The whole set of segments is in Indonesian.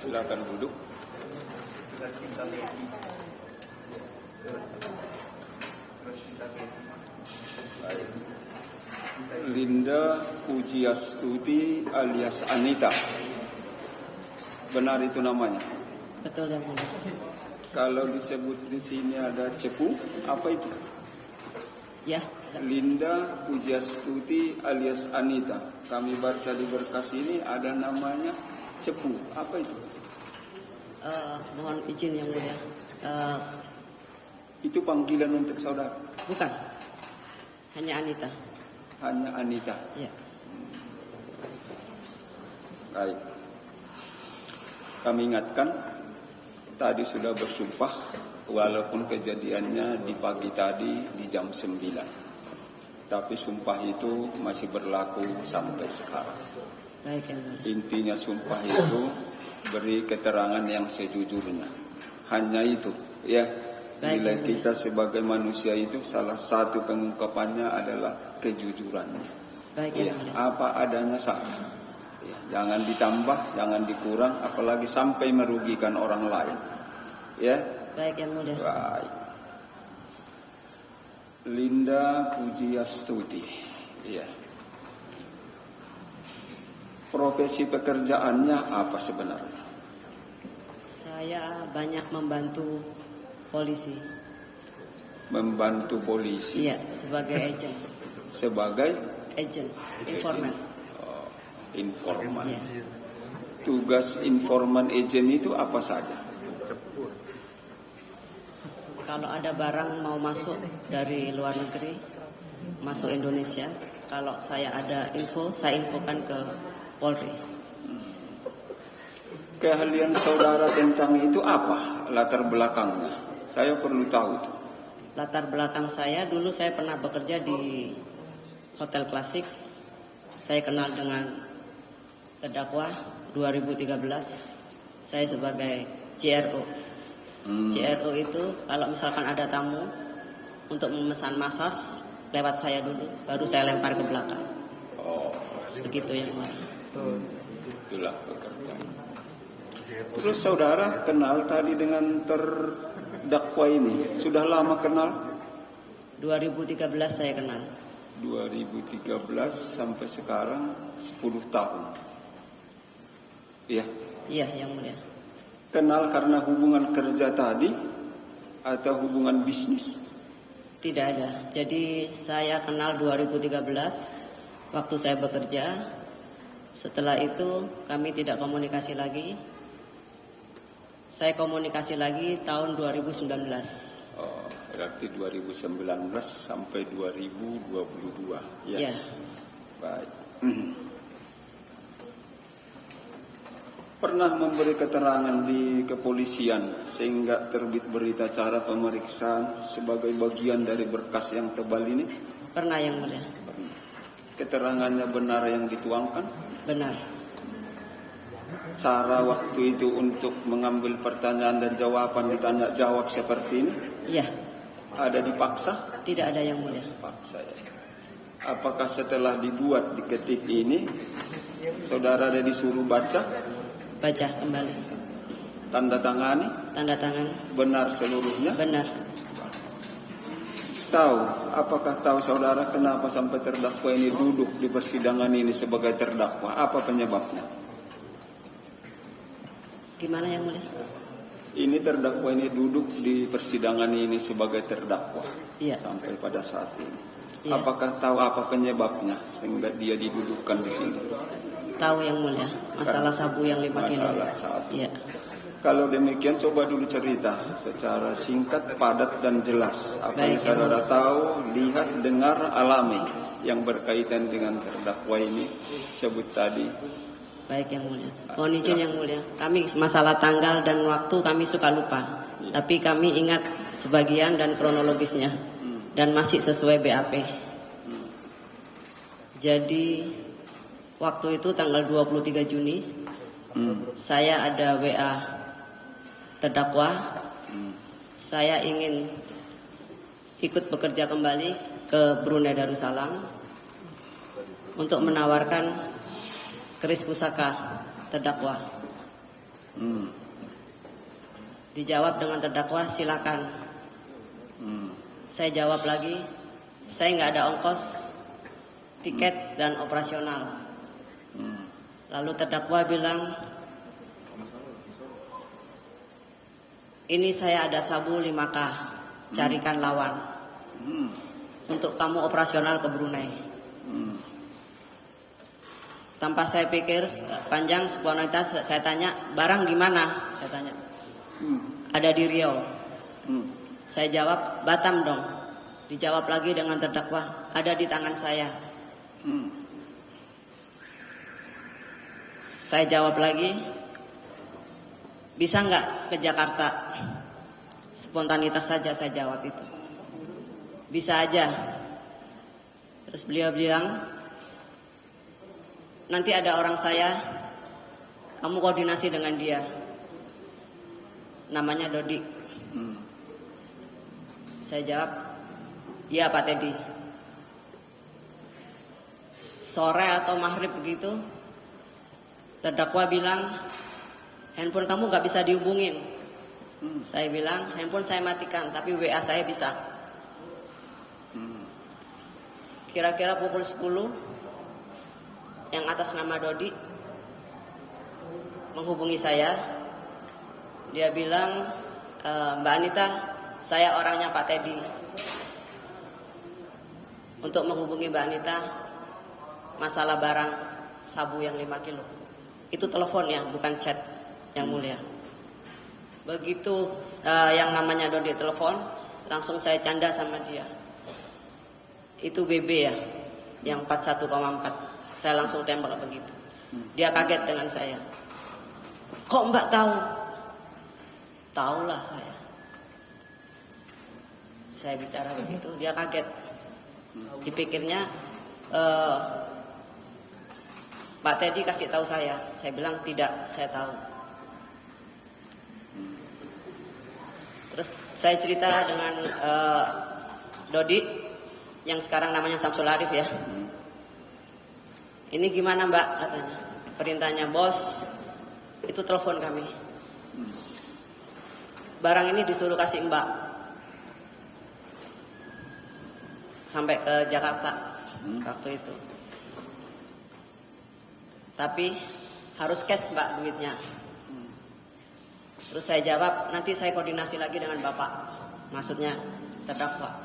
Silakan duduk. Baik. Linda Pujiastuti alias Anita. Benar itu namanya? Betul yang mulia. Kalau disebut di sini ada cepu, apa itu? Ya. Linda Pujiastuti alias Anita. Kami baca di berkas ini ada namanya cepu. Apa itu? Mohon izin yang mulia. Itu panggilan untuk saudara? Bukan. Hanya Anita. Hanya Anita. Ya. Baik. Kami ingatkan tadi sudah bersumpah walaupun kejadiannya di pagi tadi di jam 9. Tapi sumpah itu masih berlaku sampai sekarang. Baik yang mulia. Intinya sumpah itu beri keterangan yang sejujurnya. Hanya itu, ya. Nilai kita sebagai manusia itu salah satu pengungkapannya adalah kejujurannya. Baik Ya, yang mulia. apa adanya saja. Ya, jangan ditambah, jangan dikurang, apalagi sampai merugikan orang lain. Ya. Baik yang mulia. Baik. Linda Pujiastuti. Iya. Profesi pekerjaannya apa sebenarnya? Saya banyak membantu polisi. Membantu polisi. Iya, sebagai agen. Sebagai Agen, informan. informan. Iya. Tugas informan agen itu apa saja? Kalau ada barang mau masuk dari luar negeri, masuk Indonesia, kalau saya ada info, saya infokan ke Polri. Keahlian saudara tentang itu apa latar belakangnya? Saya perlu tahu itu. Latar belakang saya, dulu saya pernah bekerja di Hotel Klasik. Saya kenal dengan terdakwa 2013. Saya sebagai CRO. CRO itu kalau misalkan ada tamu untuk memesan masas lewat saya dulu, baru saya lempar ke belakang. Oh, Begitu yang mulia. itulah pekerjaan. Terus saudara kenal tadi dengan terdakwa ini, sudah lama kenal? 2013 saya kenal. 2013 sampai sekarang 10 tahun. Iya. Iya yang mulia. Kenal karena hubungan kerja tadi atau hubungan bisnis? Tidak ada. Jadi saya kenal 2013 waktu saya bekerja. Setelah itu kami tidak komunikasi lagi. Saya komunikasi lagi tahun 2019. Oh, berarti 2019 sampai 2022. Ya. Ya. Baik. Pernah memberi keterangan di kepolisian sehingga terbit berita acara pemeriksaan sebagai bagian dari berkas yang tebal ini? Pernah yang mulia. Keterangannya benar yang dituangkan? Benar. Cara waktu itu untuk mengambil pertanyaan dan jawaban ditanya jawab seperti ini? Iya. Ada dipaksa? Tidak ada yang mulia. Paksa ya. Apakah setelah dibuat diketik ini saudara ada disuruh baca? Baca kembali. Tanda tangani? Tanda tangan. Benar seluruhnya? Benar. Apakah tahu saudara kenapa sampai terdakwa ini duduk di persidangan ini sebagai terdakwa? Apa penyebabnya? Gimana yang mulia? Ini terdakwa ini duduk di persidangan ini sebagai terdakwa. Iya. Sampai pada saat ini. Iya. Apakah tahu apa penyebabnya sehingga dia didudukkan di sini? Tahu yang mulia. Masalah sabu yang 5 kilo. Masalah sabu. Iya. Kalau demikian coba dulu cerita secara singkat, padat dan jelas apa yang Baik, saudara tahu, lihat, dengar, alami yang berkaitan dengan terdakwa ini sebut tadi. Baik yang mulia. Mohon izin yang mulia. Kami masalah tanggal dan waktu kami suka lupa. Tapi kami ingat sebagian dan kronologisnya. Dan masih sesuai BAP. Jadi waktu itu tanggal 23 Juni saya ada WA terdakwa. Saya ingin ikut bekerja kembali ke Brunei Darussalam untuk menawarkan keris pusaka terdakwa. Hmm. Dijawab dengan terdakwa, silakan. Hmm. Saya jawab lagi, saya nggak ada ongkos tiket dan operasional. Hmm. Lalu terdakwa bilang, ini saya ada sabu 5K, carikan lawan Hmm. untuk kamu operasional ke Brunei. Hmm. Tanpa saya pikir panjang, spontanitas saya tanya, barang di mana? Saya tanya. Ada di Riau. Hmm. Saya jawab, Batam dong. Dijawab lagi dengan terdakwa, ada di tangan saya. Hmm. Saya jawab lagi, bisa nggak ke Jakarta? Spontanitas saja saya jawab itu. Bisa aja. Terus beliau bilang, nanti ada orang saya, kamu koordinasi dengan dia. Namanya Dodi. Hmm. Saya jawab, iya Pak Teddy. Sore atau maghrib begitu, terdakwa bilang, handphone kamu gak bisa dihubungin. Saya bilang, handphone saya matikan, tapi WA saya bisa. Kira-kira pukul 10, yang atas nama Dodi menghubungi saya. Dia bilang, Mbak Anita, saya orangnya Pak Teddy. Untuk menghubungi Mbak Anita, masalah barang sabu yang 5 kilo. Itu telepon ya, bukan chat, yang mulia. Begitu yang namanya Dodi telepon, langsung saya canda sama dia. Itu BB ya, yang 41,4. Saya langsung tembak begitu. Dia kaget dengan saya. Kok Mbak tahu? Tahulah saya. Saya bicara begitu, dia kaget. Dipikirnya Pak Teddy kasih tahu saya. Saya bilang tidak, saya tahu. Terus saya cerita dengan Dodi yang sekarang namanya Samsul Arif ya. Ini gimana Mbak katanya. Perintahnya bos, itu telepon kami. Barang ini disuruh kasih Mbak sampai ke Jakarta waktu itu. Tapi harus cash Mbak duitnya. Terus saya jawab, nanti saya koordinasi lagi dengan Bapak. Maksudnya terdakwa.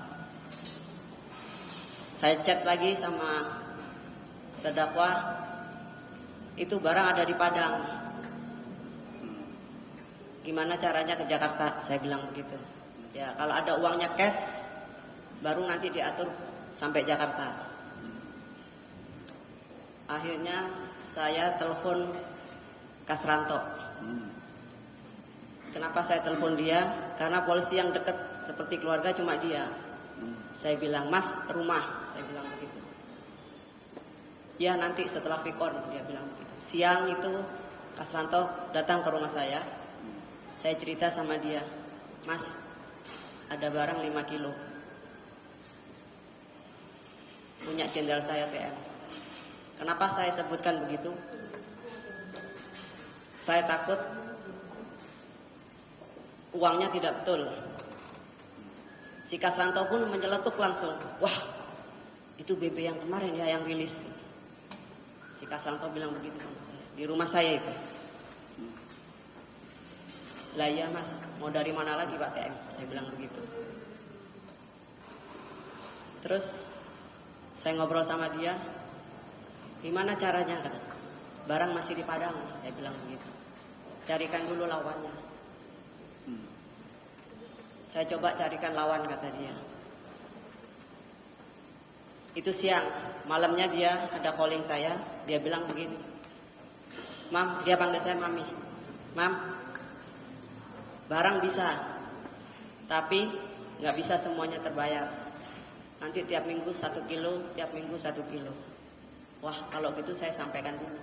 Saya chat lagi sama terdakwa, itu barang ada di Padang. Gimana caranya ke Jakarta? Saya bilang begitu. Ya kalau ada uangnya cash, baru nanti diatur sampai Jakarta. Akhirnya saya telepon Kasranto. Kenapa saya telepon dia? Karena polisi yang dekat seperti keluarga cuma dia. Saya bilang, Mas, rumah. Saya bilang begitu. Ya nanti setelah Vikon, dia bilang begitu. Siang itu Kasranto datang ke rumah saya. Saya cerita sama dia, Mas, ada barang 5 kilo. Punya jenderal saya TM. Kenapa saya sebutkan begitu? Saya takut uangnya tidak betul. Si Kasranto pun menyeletuk langsung. Wah, itu BB yang kemarin ya yang rilis. Si Kasranto bilang begitu sama saya. Di rumah saya itu. Lah iya Mas, mau dari mana lagi Pak TM? Saya bilang begitu. Terus saya ngobrol sama dia. Gimana caranya? Kata, barang masih di Padang. Saya bilang begitu. Carikan dulu lawannya. Saya coba carikan lawan, kata dia. Itu siang, malamnya dia ada calling saya. Dia bilang begini, Mam, dia panggil saya Mami. Mam, barang bisa, tapi nggak bisa semuanya terbayar. Nanti tiap minggu 1 kilo, tiap minggu 1 kilo. Wah, kalau gitu saya sampaikan dulu.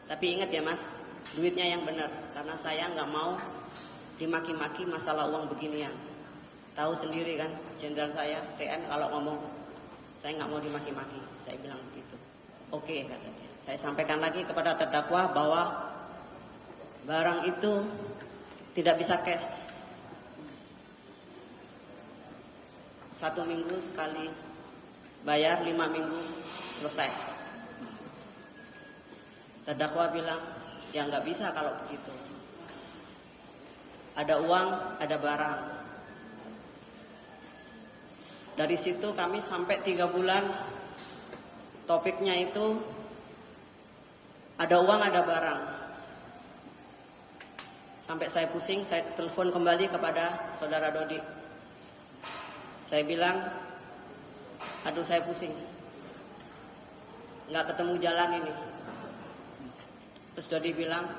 Tapi ingat ya Mas, duitnya yang benar. Karena saya nggak mau dimaki-maki masalah uang beginian. Tahu sendiri kan, jenderal saya TM kalau ngomong, saya nggak mau dimaki-maki. Saya bilang begitu. Oke, kata dia. Saya sampaikan lagi kepada terdakwa bahwa barang itu tidak bisa cash. 1 minggu sekali bayar, 5 minggu selesai. Terdakwa bilang, ya nggak bisa kalau begitu. Ada uang, ada barang. Dari situ kami sampai 3 bulan, topiknya itu ada uang, ada barang. Sampai saya pusing, saya telepon kembali kepada saudara Dodi. Saya bilang, aduh saya pusing, nggak ketemu jalan ini. Terus Dodi bilang,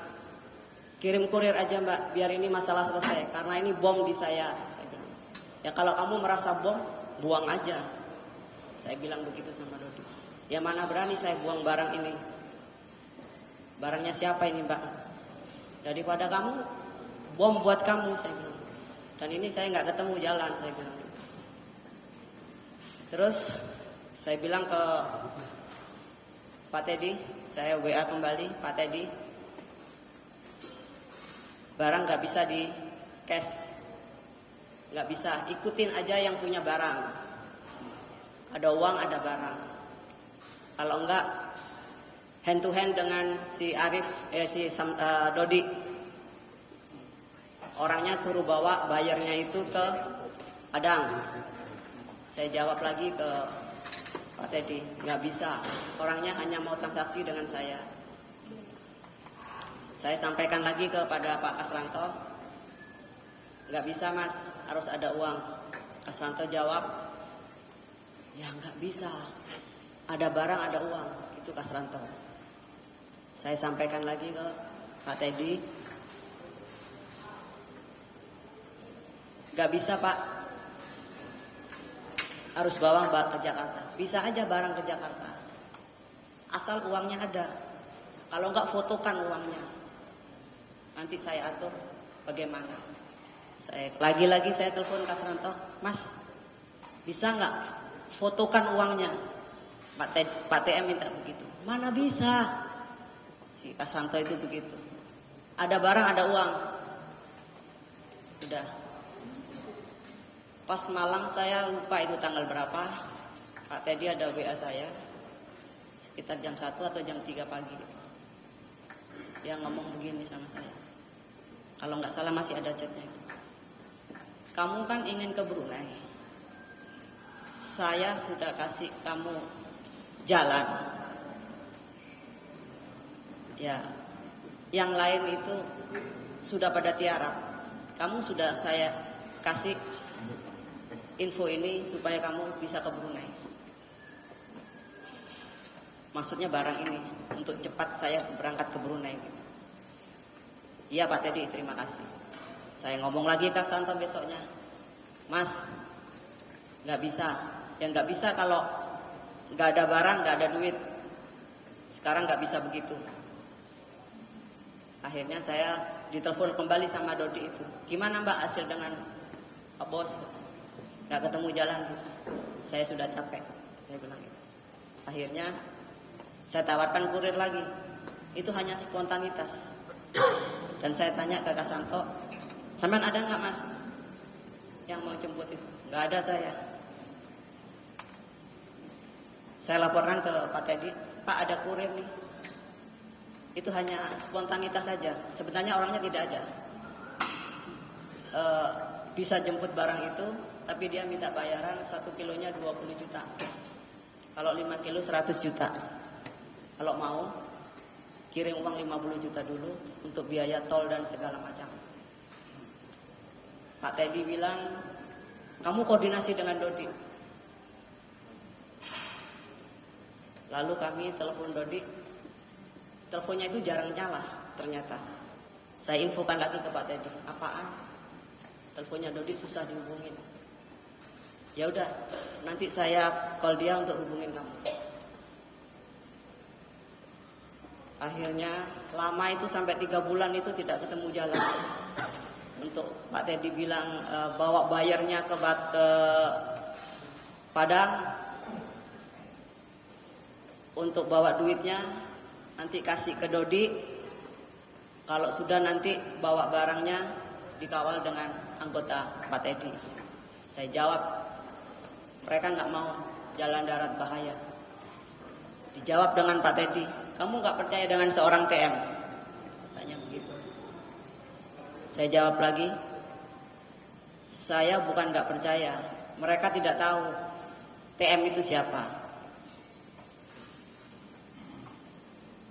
kirim kurir aja mbak, biar ini masalah selesai, karena ini bom di saya. Saya bilang, ya kalau kamu merasa bom, buang aja. Saya bilang begitu sama Dodi. Ya mana berani saya buang barang ini. Barangnya siapa ini mbak? Daripada kamu, bom buat kamu, saya bilang. Dan ini saya nggak ketemu jalan, saya bilang. Terus saya bilang ke Pak Teddy, saya WA kembali, Pak Teddy, barang nggak bisa di cash, nggak bisa, ikutin aja yang punya barang. Ada uang, ada barang. Kalau enggak, hand to hand dengan si Arif, Dodi. Orangnya suruh bawa, bayarnya itu ke Padang. Saya jawab lagi ke Pak Teddy, nggak bisa. Orangnya hanya mau transaksi dengan saya. Saya sampaikan lagi kepada Pak Kasranto, nggak bisa mas, harus ada uang. Kasranto jawab, ya nggak bisa. Ada barang, ada uang. Itu Kasranto. Saya sampaikan lagi ke Pak Teddy, nggak bisa pak. Harus bawa ke Jakarta. Bisa aja barang ke Jakarta, asal uangnya ada. Kalau enggak, fotokan uangnya, nanti saya atur bagaimana. Lagi-lagi saya telepon Kasranto, mas bisa enggak fotokan uangnya? Pak TM minta begitu. Mana bisa, si Kasranto itu begitu. Ada barang, ada uang. Sudah. Pas malam saya lupa itu tanggal berapa, Pak Teddy ada WA saya sekitar jam 1 atau jam 3 pagi. Dia ngomong begini sama saya, kalau nggak salah masih ada chatnya. Kamu kan ingin ke Brunei, saya sudah kasih kamu jalan. Ya, yang lain itu sudah pada tiarap. Kamu sudah saya kasih info ini supaya kamu bisa ke Brunei. Maksudnya barang ini untuk cepat saya berangkat ke Brunei. Iya Pak Teddy, terima kasih. Saya ngomong lagi ke Santo besoknya, mas nggak bisa. Ya nggak bisa kalau nggak ada barang, nggak ada duit. Sekarang nggak bisa begitu. Akhirnya saya ditelepon kembali sama Dodi itu, gimana mbak hasil dengan Pak Bos? Gak ketemu jalan, saya sudah capek, saya bilang gitu. Akhirnya saya tawarkan kurir lagi, itu hanya spontanitas. Dan saya tanya ke Kasranto, sampean ada nggak mas yang mau jemput itu? Nggak ada saya. Saya laporkan ke Pak Teddy, Pak ada kurir nih. Itu hanya spontanitas saja, sebenarnya orangnya tidak ada. Bisa jemput barang itu, tapi dia minta bayaran 1 kilonya 20 juta. Kalau 5 kilo 100 juta. Kalau mau, kirim uang 50 juta dulu untuk biaya tol dan segala macam. Pak Teddy bilang, kamu koordinasi dengan Dodi. Lalu kami telepon Dodi. Teleponnya itu jarang nyala ternyata. Saya infokan lagi ke Pak Teddy, apaan? Teleponnya Dodi susah dihubungin. Ya udah, nanti saya call dia untuk hubungin kamu. Akhirnya lama itu sampai 3 bulan itu tidak ketemu jalan. Untuk Pak Teddy bilang bawa bayarnya ke Padang, untuk bawa duitnya nanti kasih ke Dodi. kalau sudah nanti bawa barangnya dikawal dengan anggota Pak Teddy. Saya jawab, mereka nggak mau, jalan darat bahaya. Dijawab dengan Pak Teddy, kamu nggak percaya dengan seorang TM? Tanya begitu. Saya jawab lagi, saya bukan nggak percaya, mereka tidak tahu TM itu siapa.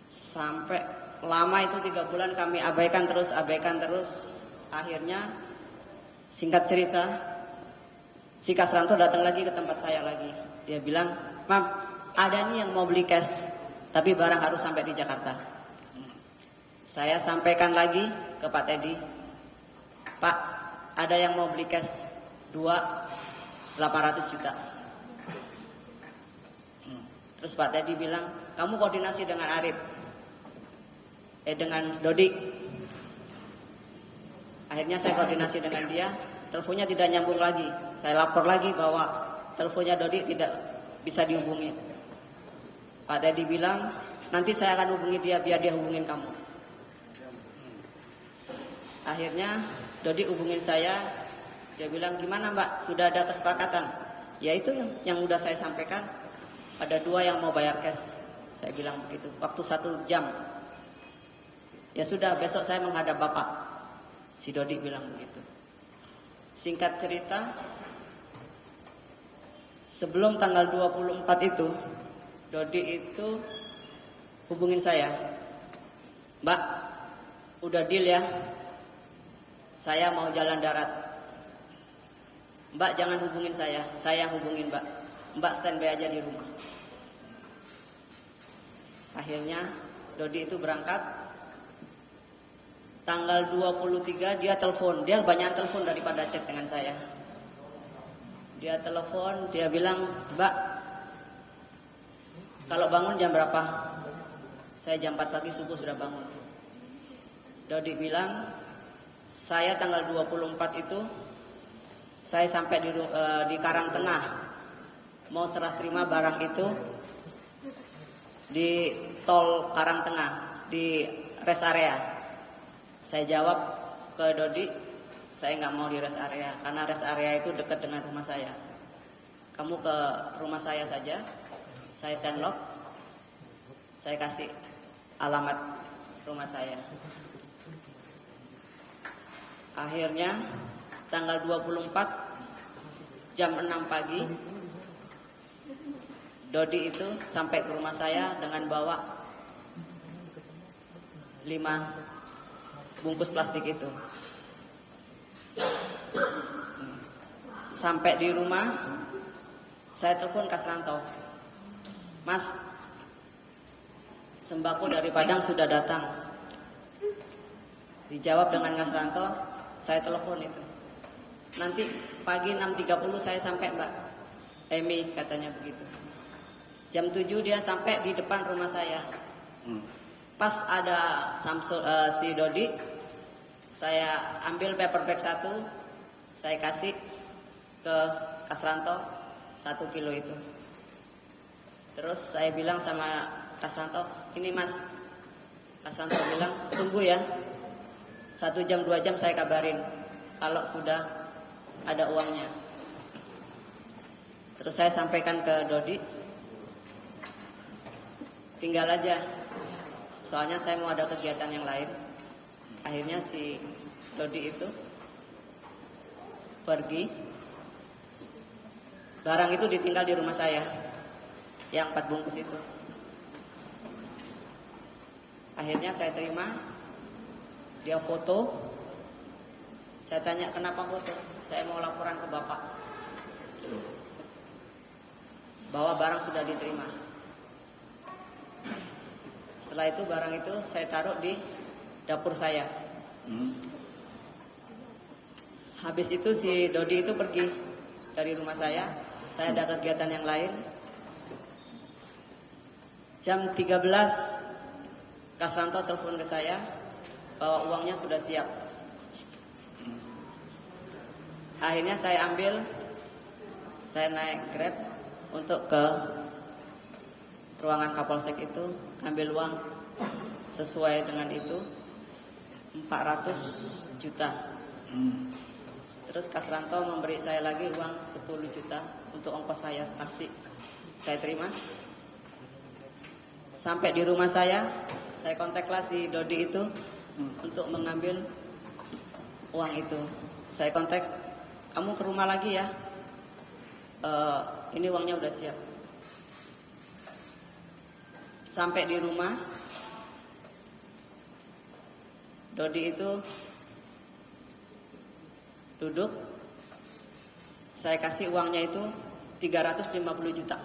Sampai lama itu 3 bulan kami abaikan terus. Akhirnya singkat cerita, si Kasranto datang lagi ke tempat saya lagi. Dia bilang, Mam, ada nih yang mau beli cash, tapi barang harus sampai di Jakarta. Saya sampaikan lagi ke Pak Teddy, Pak, ada yang mau beli cash 800 juta. Terus Pak Teddy bilang, kamu koordinasi dengan Arif, dengan Dodi. Akhirnya saya koordinasi dengan dia, teleponnya tidak nyambung lagi. Saya lapor lagi bahwa teleponnya Dodi tidak bisa dihubungi. Pak Teddy bilang, nanti saya akan hubungi dia biar dia hubungin kamu. Akhirnya Dodi hubungin saya, dia bilang, gimana Mbak, sudah ada kesepakatan? Ya itu yang udah saya sampaikan, ada 2 yang mau bayar cash. Saya bilang begitu, waktu 1 jam. Ya sudah, besok saya menghadap Bapak. Si Dodi bilang begitu. Singkat cerita, sebelum tanggal 24 itu, Dodi itu hubungin saya, Mbak, udah deal ya, saya mau jalan darat. Mbak jangan hubungin saya yang hubungin Mbak. Mbak standby aja di rumah. Akhirnya Dodi itu berangkat. Tanggal 23 dia telepon, dia banyak telepon daripada chat dengan saya. Dia telepon, dia bilang, Mbak, kalau bangun jam berapa? Saya jam 4 pagi subuh sudah bangun. Dodi bilang, saya tanggal 24 itu, saya sampai di Karangtengah, mau serah terima barang itu di tol Karangtengah, di rest area. Saya jawab ke Dodi, saya nggak mau di rest area, karena rest area itu dekat dengan rumah saya. Kamu ke rumah saya saja, saya sendlock, saya kasih alamat rumah saya. Akhirnya tanggal 24 jam 6 pagi, Dodi itu sampai ke rumah saya dengan bawa 5 bungkus plastik itu. Sampai di rumah, saya telepon Kasranto, Mas, sembako dari Padang sudah datang. Dijawab dengan Kasranto, saya telepon itu. Nanti pagi 6.30 saya sampai Mbak Emi, katanya begitu. Jam 7 dia sampai di depan rumah saya. Pas ada si Dodi, saya ambil paper bag 1, saya kasih ke Kasranto 1 kilo itu. Terus saya bilang sama Kasranto, ini Mas. Kasranto bilang, tunggu ya, 1 jam 2 jam saya kabarin kalau sudah ada uangnya. Terus saya sampaikan ke Dodi, tinggal aja, soalnya saya mau ada kegiatan yang lain. Akhirnya si Dodi itu pergi. Barang itu ditinggal di rumah saya, yang 4 bungkus itu. Akhirnya saya terima, dia foto. Saya tanya, kenapa foto? Saya mau laporan ke Bapak bahwa barang sudah diterima. Setelah itu barang itu saya taruh di dapur saya. Habis itu si Dodi itu pergi dari rumah saya ada kegiatan yang lain. Jam 13 Kasranto telepon ke saya bahwa uangnya sudah siap. Akhirnya saya naik Grab untuk ke ruangan Kapolsek itu, ambil uang sesuai dengan itu. 400 juta. Terus Kasranto memberi saya lagi uang 10 juta untuk ongkos saya taksi. Saya terima. Sampai di rumah saya kontaklah si Dodi itu untuk mengambil uang itu. Saya kontak, kamu ke rumah lagi ya. Ini uangnya udah siap. Sampai di rumah, Dodi itu duduk. Saya kasih uangnya itu 350 juta.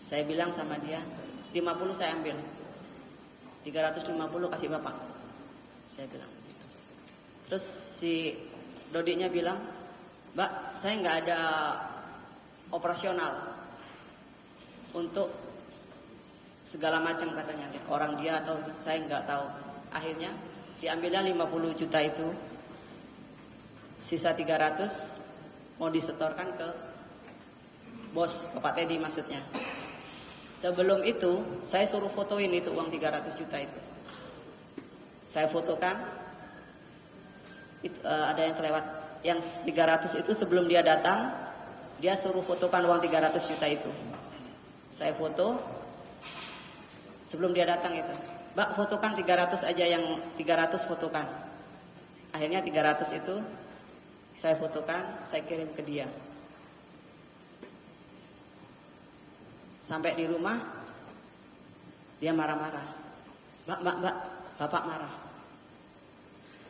Saya bilang sama dia, 50 saya ambil, 350 kasih bapak. Saya bilang. Terus si Dodinya bilang, Mbak, saya nggak ada operasional untuk segala macam katanya. Orang dia atau saya nggak tahu. Akhirnya diambilnya 50 juta itu, sisa 300 mau disetorkan ke bos, ke Pak Teddy maksudnya. Sebelum itu saya suruh fotoin itu uang 300 juta itu. Saya fotokan, ada yang kelewat. Yang 300 itu sebelum dia datang, dia suruh fotokan uang 300 juta itu. Saya foto sebelum dia datang itu. Mbak, fotokan 300 aja, yang 300 fotokan. Akhirnya 300 itu saya fotokan, saya kirim ke dia. Sampai di rumah, dia marah-marah. Mbak, bapak marah.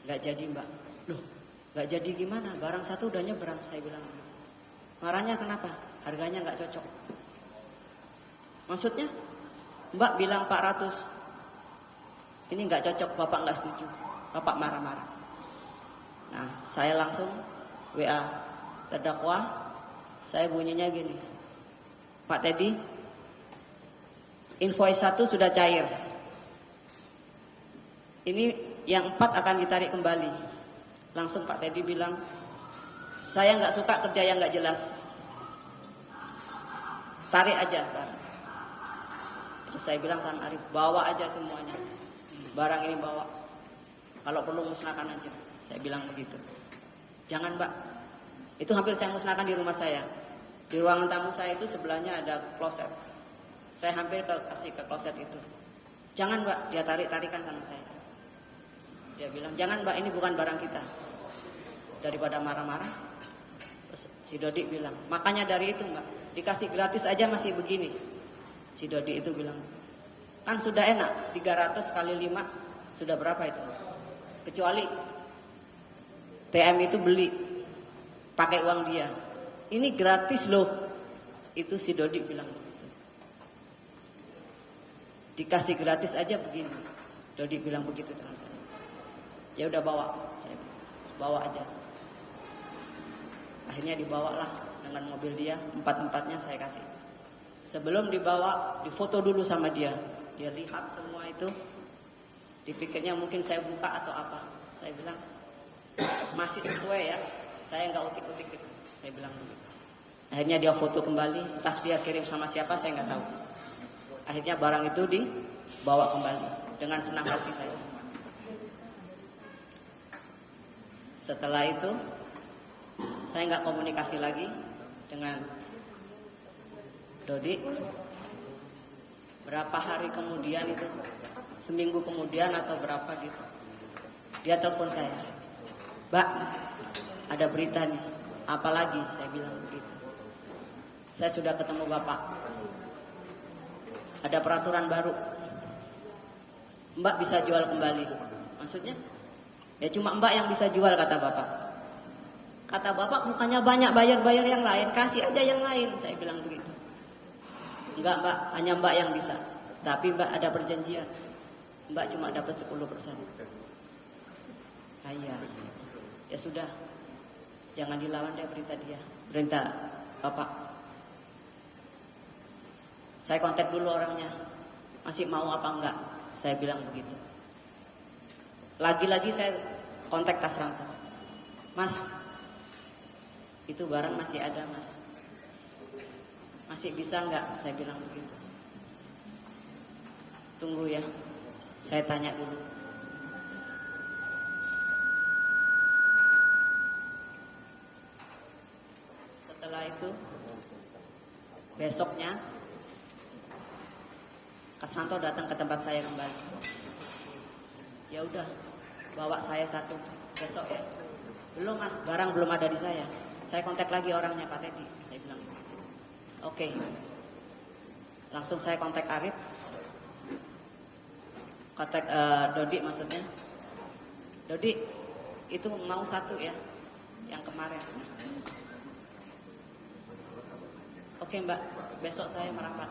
Gak jadi mbak. Loh, gak jadi gimana? Barang satu udah nyebrang, saya bilang. Marahnya kenapa? Harganya gak cocok. Maksudnya? Mbak bilang 400. Ini gak cocok, bapak gak setuju. Bapak marah-marah. Nah, saya langsung WA terdakwa. Saya bunyinya gini, Pak Teddy, invoice 1 sudah cair. Ini yang 4 akan ditarik kembali. Langsung Pak Teddy bilang, saya nggak suka kerja yang nggak jelas. Tarik aja. Terus saya bilang sama Arif, bawa aja semuanya. Barang ini bawa. Kalau perlu musnahkan aja. Saya bilang begitu. Jangan mbak. Itu hampir saya musnahkan di rumah saya. Di ruangan tamu saya itu sebelahnya ada kloset. Saya hampir kasih ke kloset itu. Jangan mbak, dia tarik-tarikan sama saya. Dia bilang, jangan mbak, ini bukan barang kita. Daripada marah-marah, si Dodi bilang, makanya dari itu mbak, dikasih gratis aja masih begini. Si Dodi itu bilang, kan sudah enak, 300 kali 5 sudah berapa itu? Kecuali TM itu beli pakai uang dia. Ini gratis loh. Itu si Dodi bilang begitu. Dikasih gratis aja begini. Dodi bilang begitu dengan saya. Ya udah bawa, saya bawa aja. Akhirnya dibawalah dengan mobil dia, 4-4-nya saya kasih. Sebelum dibawa, difoto dulu sama dia. Dia lihat semua itu. Dipikirnya mungkin saya buka atau apa. Saya bilang, masih sesuai ya. Saya nggak utik-utik gitu. Saya bilang begitu. Akhirnya dia foto kembali. Entah dia kirim sama siapa, saya nggak tahu. Akhirnya barang itu dibawa kembali. Dengan senang hati saya. Setelah itu, saya nggak komunikasi lagi dengan Dodi. Berapa hari kemudian itu, seminggu kemudian atau berapa gitu, dia telepon saya, Mbak, ada berita nih. Apalagi? Saya bilang begitu. Saya sudah ketemu bapak. Ada peraturan baru. Mbak bisa jual kembali. Maksudnya? Ya cuma mbak yang bisa jual, kata bapak. Kata bapak, bukannya banyak bayar-bayar yang lain, kasih aja yang lain. Saya bilang begitu. Enggak mbak, hanya mbak yang bisa. Tapi mbak ada perjanjian. Mbak cuma dapat 10%. Iya. Ya sudah. Jangan dilawan deh perintah dia. Perintah bapak. Saya kontak dulu orangnya. Masih mau apa enggak? Saya bilang begitu. Lagi-lagi saya kontak Kasranto. Mas, itu barang masih ada mas. Masih bisa enggak? Saya bilang begitu. Tunggu ya. Saya tanya dulu. Setelah itu besoknya Kasranto datang ke tempat saya kembali. Ya udah, bawa saya satu besok ya. Belum mas, barang belum ada di saya. Saya kontak lagi orangnya, Pak Teddy. Saya bilang, oke. Langsung saya kontak Arif, kontak Dodi maksudnya. Dodi, itu mau satu ya, yang kemarin. Oke mbak, besok saya merapat,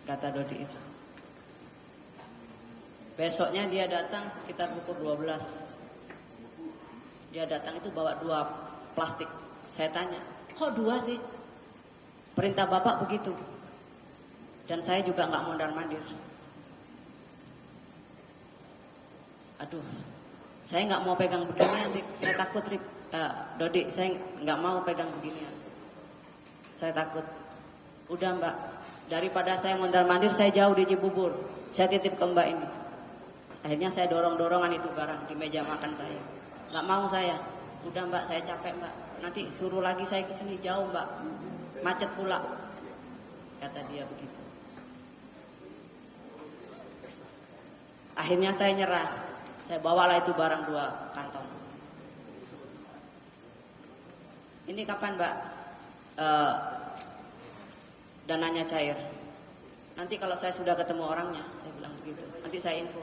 kata Dodi itu. Besoknya dia datang sekitar pukul 12. Dia datang itu bawa 2 plastik. Saya tanya, kok 2 sih? Perintah bapak begitu. Dan saya juga nggak mondar-mandir. Aduh, saya nggak mau pegang beginian, Rik. Saya takut, Rik. Dodi, saya nggak mau pegang beginian. Saya takut. Udah mbak, daripada saya mondar-mandir, saya jauh di Cibubur. Saya titip ke mbak ini. Akhirnya saya dorong-dorongan itu barang di meja makan saya. Nggak mau saya. Udah mbak, saya capek mbak. Nanti suruh lagi saya ke sini jauh mbak. Macet pula. Kata dia begitu. Akhirnya saya nyerah. Saya bawalah itu barang 2 kantong. Ini kapan mbak dananya cair? Nanti kalau saya sudah ketemu orangnya, saya bilang begitu. Nanti saya info.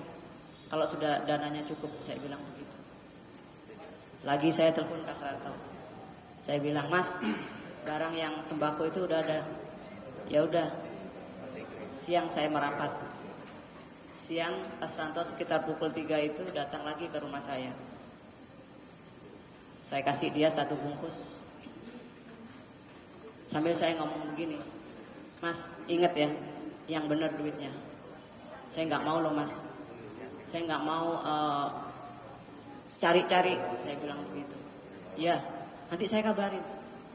Kalau sudah dananya cukup, saya bilang begitu. Lagi saya telepon Kasranto. Saya bilang, Mas, barang yang sembako itu udah ada. Ya udah. Siang saya merapat. Siang Kasranto sekitar pukul 3 itu datang lagi ke rumah saya. Saya kasih dia 1 bungkus. Sambil saya ngomong begini, Mas, ingat ya, yang benar duitnya. Saya nggak mau loh Mas. Saya nggak mau cari-cari, saya bilang begitu. Iya, nanti saya kabarin.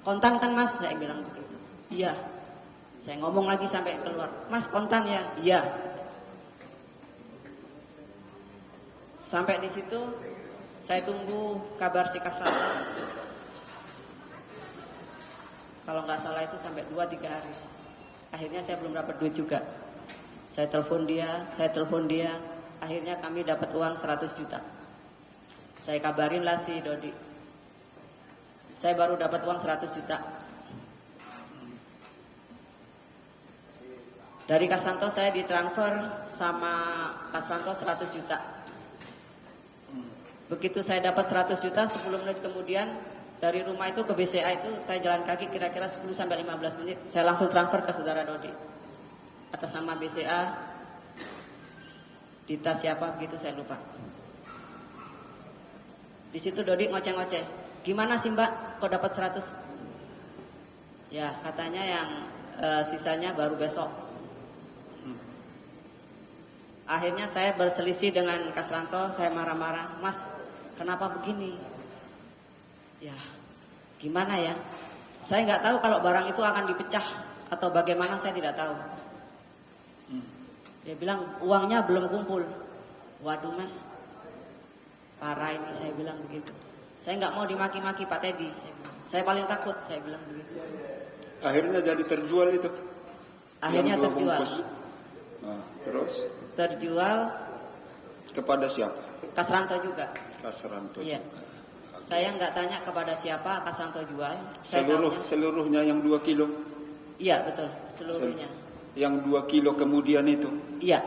Kontan kan Mas, saya bilang begitu. Iya. Saya ngomong lagi sampai keluar. Mas, kontan ya? Iya. Sampai di situ saya tunggu kabar si Kasranto. Kalau nggak salah itu sampai 2-3 hari. Akhirnya saya belum dapat duit juga. Saya telepon dia. Akhirnya kami dapat uang 100 juta. Saya kabarin lah si Dodi. Saya baru dapat uang 100 juta. Dari Kasranto saya ditransfer sama Kasranto 100 juta. Begitu saya dapat 100 juta, 10 menit kemudian dari rumah itu ke BCA itu saya jalan kaki kira-kira 10-15 menit. Saya langsung transfer ke saudara Dodi. Atas nama BCA, Dita siapa begitu saya lupa. Di situ Dodi ngoceh-ngoceh. Gimana sih mbak, kok dapat 100? Ya katanya yang sisanya baru besok. Akhirnya saya berselisih dengan Kasranto, saya marah-marah. Mas, kenapa begini? Ya, gimana ya? Saya nggak tahu kalau barang itu akan dipecah atau bagaimana, saya tidak tahu. Dia bilang uangnya belum kumpul. Waduh mas, parah ini, saya bilang begitu. Saya nggak mau dimaki-maki Pak Teddy. Saya paling takut, saya bilang begitu. Akhirnya jadi terjual itu. Akhirnya terjual. Nah, terus? Terjual Kepada siapa? Kasranto juga. Kasranto. Iya. Saya nggak tanya kepada siapa Kasranto jual. Seluruhnya yang 2 kilo. Iya betul, seluruhnya. Yang 2 kilo kemudian itu? Iya,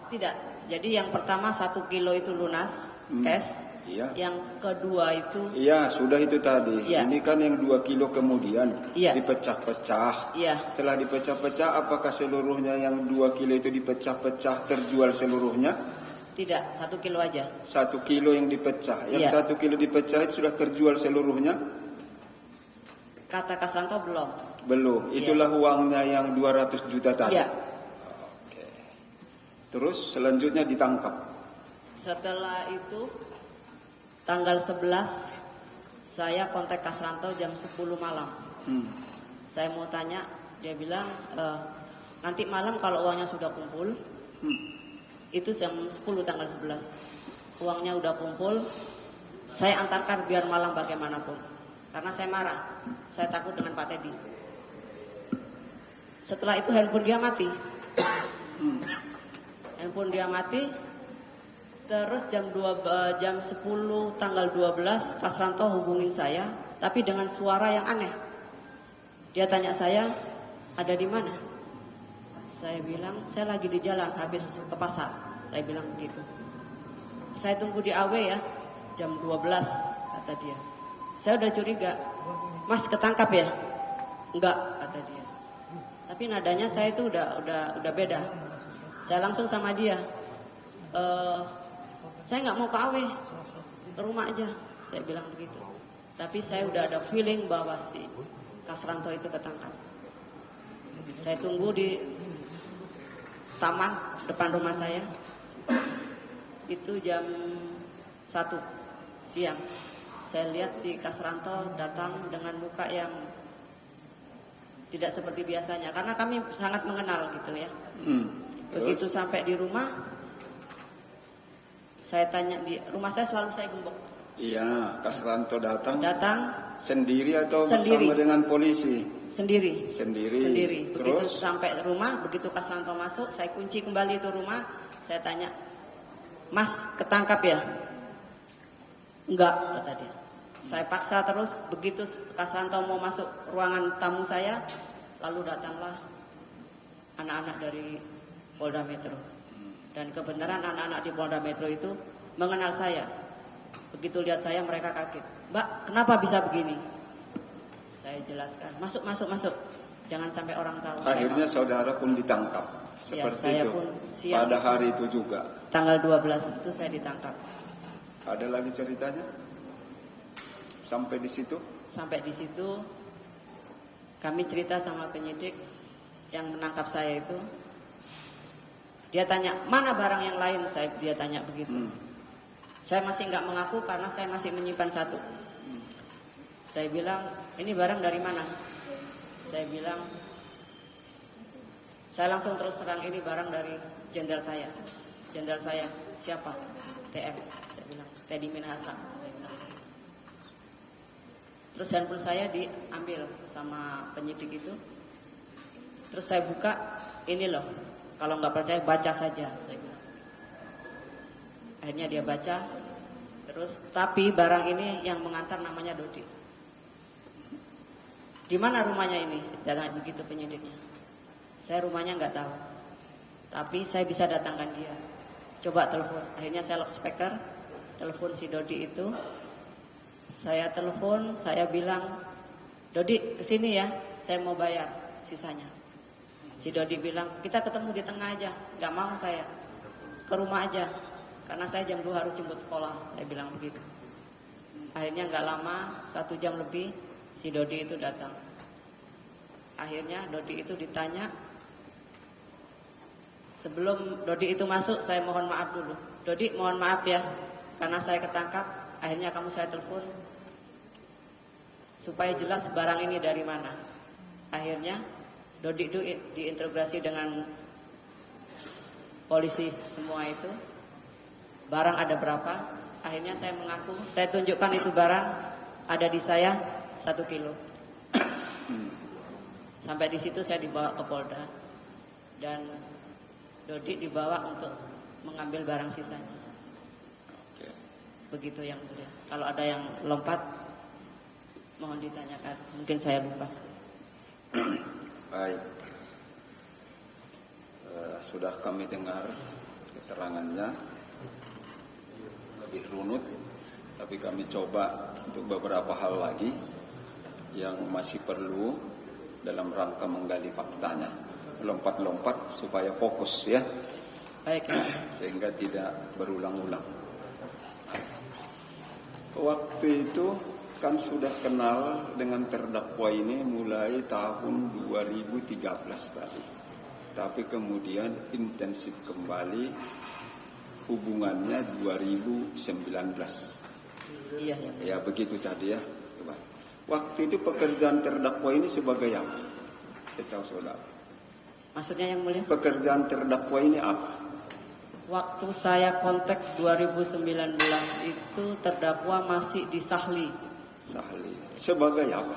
tidak. Jadi yang pertama 1 kilo itu lunas, cash. Iya. Yang kedua itu. Iya, sudah itu tadi. Iya. Ini kan yang 2 kilo kemudian dipecah-pecah. Iya. Setelah dipecah-pecah, apakah seluruhnya yang 2 kilo itu dipecah-pecah terjual seluruhnya? Tidak, 1 kilo aja. 1 kilo yang dipecah. Yang 1 kilo dipecah itu sudah terjual seluruhnya? Kata Kasranto belum. Belum. Itulah uangnya yang 200 juta tadi. Iya. Oke. Terus selanjutnya ditangkap. Setelah itu tanggal 11 saya kontak Kasranto jam 10 malam. Saya mau tanya, dia bilang nanti malam kalau uangnya sudah kumpul. Itu jam 10 tanggal 11. Uangnya udah kumpul, saya antarkan biar malam bagaimanapun. karena saya marah. Saya takut dengan Pak Teddy. Setelah itu handphone dia mati. Handphone dia mati. Terus jam 10 tanggal 12 Kasranto hubungin saya, tapi dengan suara yang aneh. Dia tanya saya, ada di mana? Saya bilang, saya lagi di jalan habis ke pasar. Saya bilang begitu. Saya tunggu di AW ya, jam 12 kata dia. Saya udah curiga, Mas ketangkap ya? Enggak, kata dia. Tapi nadanya saya itu udah beda. Saya langsung sama dia. Saya nggak mau ke AW, ke rumah aja. Saya bilang begitu. Tapi saya udah ada feeling bahwa si Kasranto itu ketangkap. Saya tunggu di taman depan rumah saya. Itu jam 1 siang. Saya lihat si Kasranto datang dengan muka yang tidak seperti biasanya. Karena kami sangat mengenal gitu ya. Begitu sampai di rumah, saya tanya, di rumah saya selalu saya gembok. Iya, Kasranto datang sendiri atau sendiri. bersama dengan polisi? Sendiri. Begitu Terus? Sampai rumah, begitu Kasranto masuk, saya kunci kembali itu rumah. Saya tanya, Mas ketangkap ya? Enggak, kata dia. Saya paksa terus. Begitu Kasranto mau masuk ruangan tamu saya, lalu datanglah anak-anak dari Polda Metro. Dan kebenaran anak-anak di Polda Metro itu mengenal saya. Begitu lihat saya mereka kaget. Mbak, kenapa bisa begini? Saya jelaskan. Masuk. Jangan sampai orang tahu. Akhirnya saudara pun ditangkap. Ya, Seperti saya itu. pun siang Pada itu, hari itu juga. tanggal 12 itu saya ditangkap. Ada lagi ceritanya? Sampai di situ? Sampai di situ kami cerita sama penyidik yang menangkap saya itu. Dia tanya, mana barang yang lain? Dia tanya begitu. Saya masih nggak mengaku karena saya masih menyimpan satu. Saya bilang, ini barang dari mana? Saya bilang, saya langsung terus terang, ini barang dari jenderal saya. Jenderal saya, siapa? TM. Saya bilang, Teddy Minahasa. Saya bilang. Terus handphone saya diambil sama penyidik itu. Terus saya buka, ini loh. Kalau nggak percaya baca saja, saya bilang. Akhirnya dia baca, terus tapi barang ini yang mengantar namanya Dodi. Di mana rumahnya ini? Dan begitu penyidiknya. Saya rumahnya nggak tahu, tapi saya bisa datangkan dia. Coba telepon. Akhirnya saya loudspeaker, telepon si Dodi itu. Saya telepon, saya bilang, Dodi kesini ya, saya mau bayar sisanya. Si Dodi bilang, kita ketemu di tengah aja. Gak mau saya, ke rumah aja. Karena saya jam 2 harus jemput sekolah. Saya bilang begitu. Akhirnya gak lama, 1 jam lebih, si Dodi itu datang. Akhirnya Dodi itu ditanya. Sebelum Dodi itu masuk, saya mohon maaf dulu. Dodi mohon maaf ya, karena saya ketangkap. Akhirnya kamu saya telepon, supaya jelas barang ini dari mana. Akhirnya Dodi itu diintegrasi dengan polisi semua itu. Barang ada berapa? Akhirnya saya mengaku, saya tunjukkan itu barang ada di saya 1 kilo. Sampai di situ saya dibawa ke Polda dan Dodi dibawa untuk mengambil barang sisanya. Begitu yang mulia. Kalau ada yang lompat, mohon ditanyakan. Mungkin saya lupa. Baik, sudah kami dengar keterangannya lebih runut, tapi kami coba untuk beberapa hal lagi yang masih perlu dalam rangka menggali faktanya, lompat-lompat supaya fokus ya. Baik. Sehingga tidak berulang-ulang. Waktu itu kan sudah kenal dengan terdakwa ini mulai tahun 2013 tadi. Tapi kemudian intensif kembali hubungannya 2019. Iya. Ya begitu tadi ya. Coba. Waktu itu pekerjaan terdakwa ini sebagai apa? Kita tahu saudara. Maksudnya yang mulia? Pekerjaan terdakwa ini apa? Waktu saya kontak 2019 itu terdakwa masih di Sahli. Sahlin. Sebagai apa?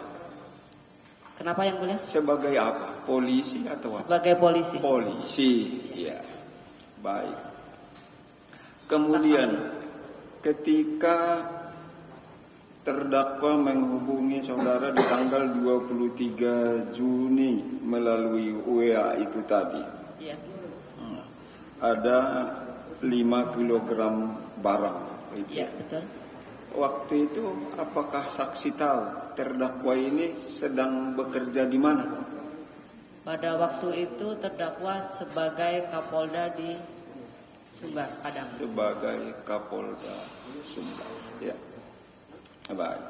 Kenapa yang mulia? Sebagai apa? Polisi atau apa? Sebagai polisi. Polisi, ya. Baik. Kemudian ketika terdakwa menghubungi saudara di tanggal 23 Juni melalui WA itu tadi, Iya. ada 5 kilogram barang. Iya, betul. Waktu itu apakah saksi tahu terdakwa ini sedang bekerja di mana? Pada waktu itu terdakwa sebagai Kapolda di Sumbar, Padang. Sebagai Kapolda Sumbar. Ya. Baik.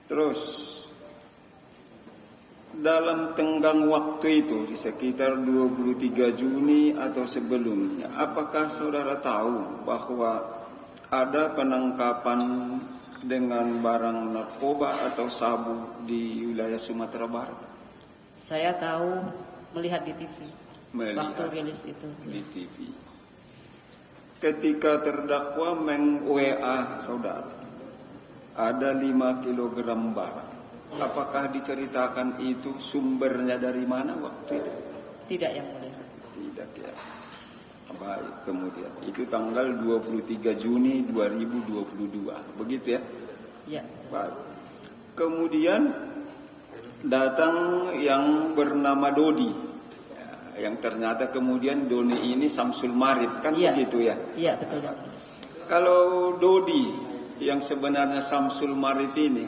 Terus dalam tenggang waktu itu di sekitar 23 Juni atau sebelumnya, apakah saudara tahu bahwa ada penangkapan dengan barang narkoba atau sabu di wilayah Sumatera Barat? Saya tahu melihat di TV. Melihat waktu rilis itu. di TV. Ketika terdakwa meng-WA saudara, ada 5 kilogram barang. Apakah diceritakan itu sumbernya dari mana waktu itu? Tidak yang mulia. Tidak ya. Baik, kemudian itu tanggal 23 Juni 2022. Begitu ya? Ya. Baik. Kemudian datang yang bernama Dodi. Ya, yang ternyata kemudian Doni ini Samsul Marif, kan Iya. begitu ya? Iya, betul yang mulia. Kalau Dodi yang sebenarnya Samsul Marif ini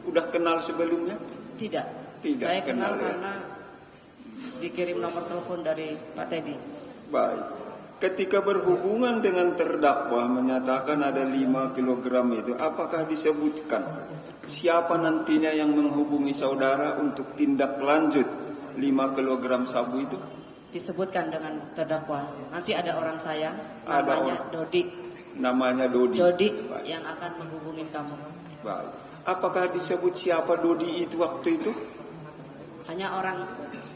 udah kenal sebelumnya? Tidak. Tidak Saya kenal, kenal ya. karena dikirim nomor telepon dari Pak Teddy. Baik. Ketika berhubungan dengan terdakwa menyatakan ada 5 kilogram itu, apakah disebutkan siapa nantinya yang menghubungi saudara untuk tindak lanjut 5 kilogram sabu itu? Disebutkan dengan terdakwa. Nanti ada orang saya, Ada namanya Dodi. Namanya Dodi. Dodi Baik. yang akan menghubungin kamu. Baik. Apakah disebut siapa Dodi itu waktu itu? Hanya orang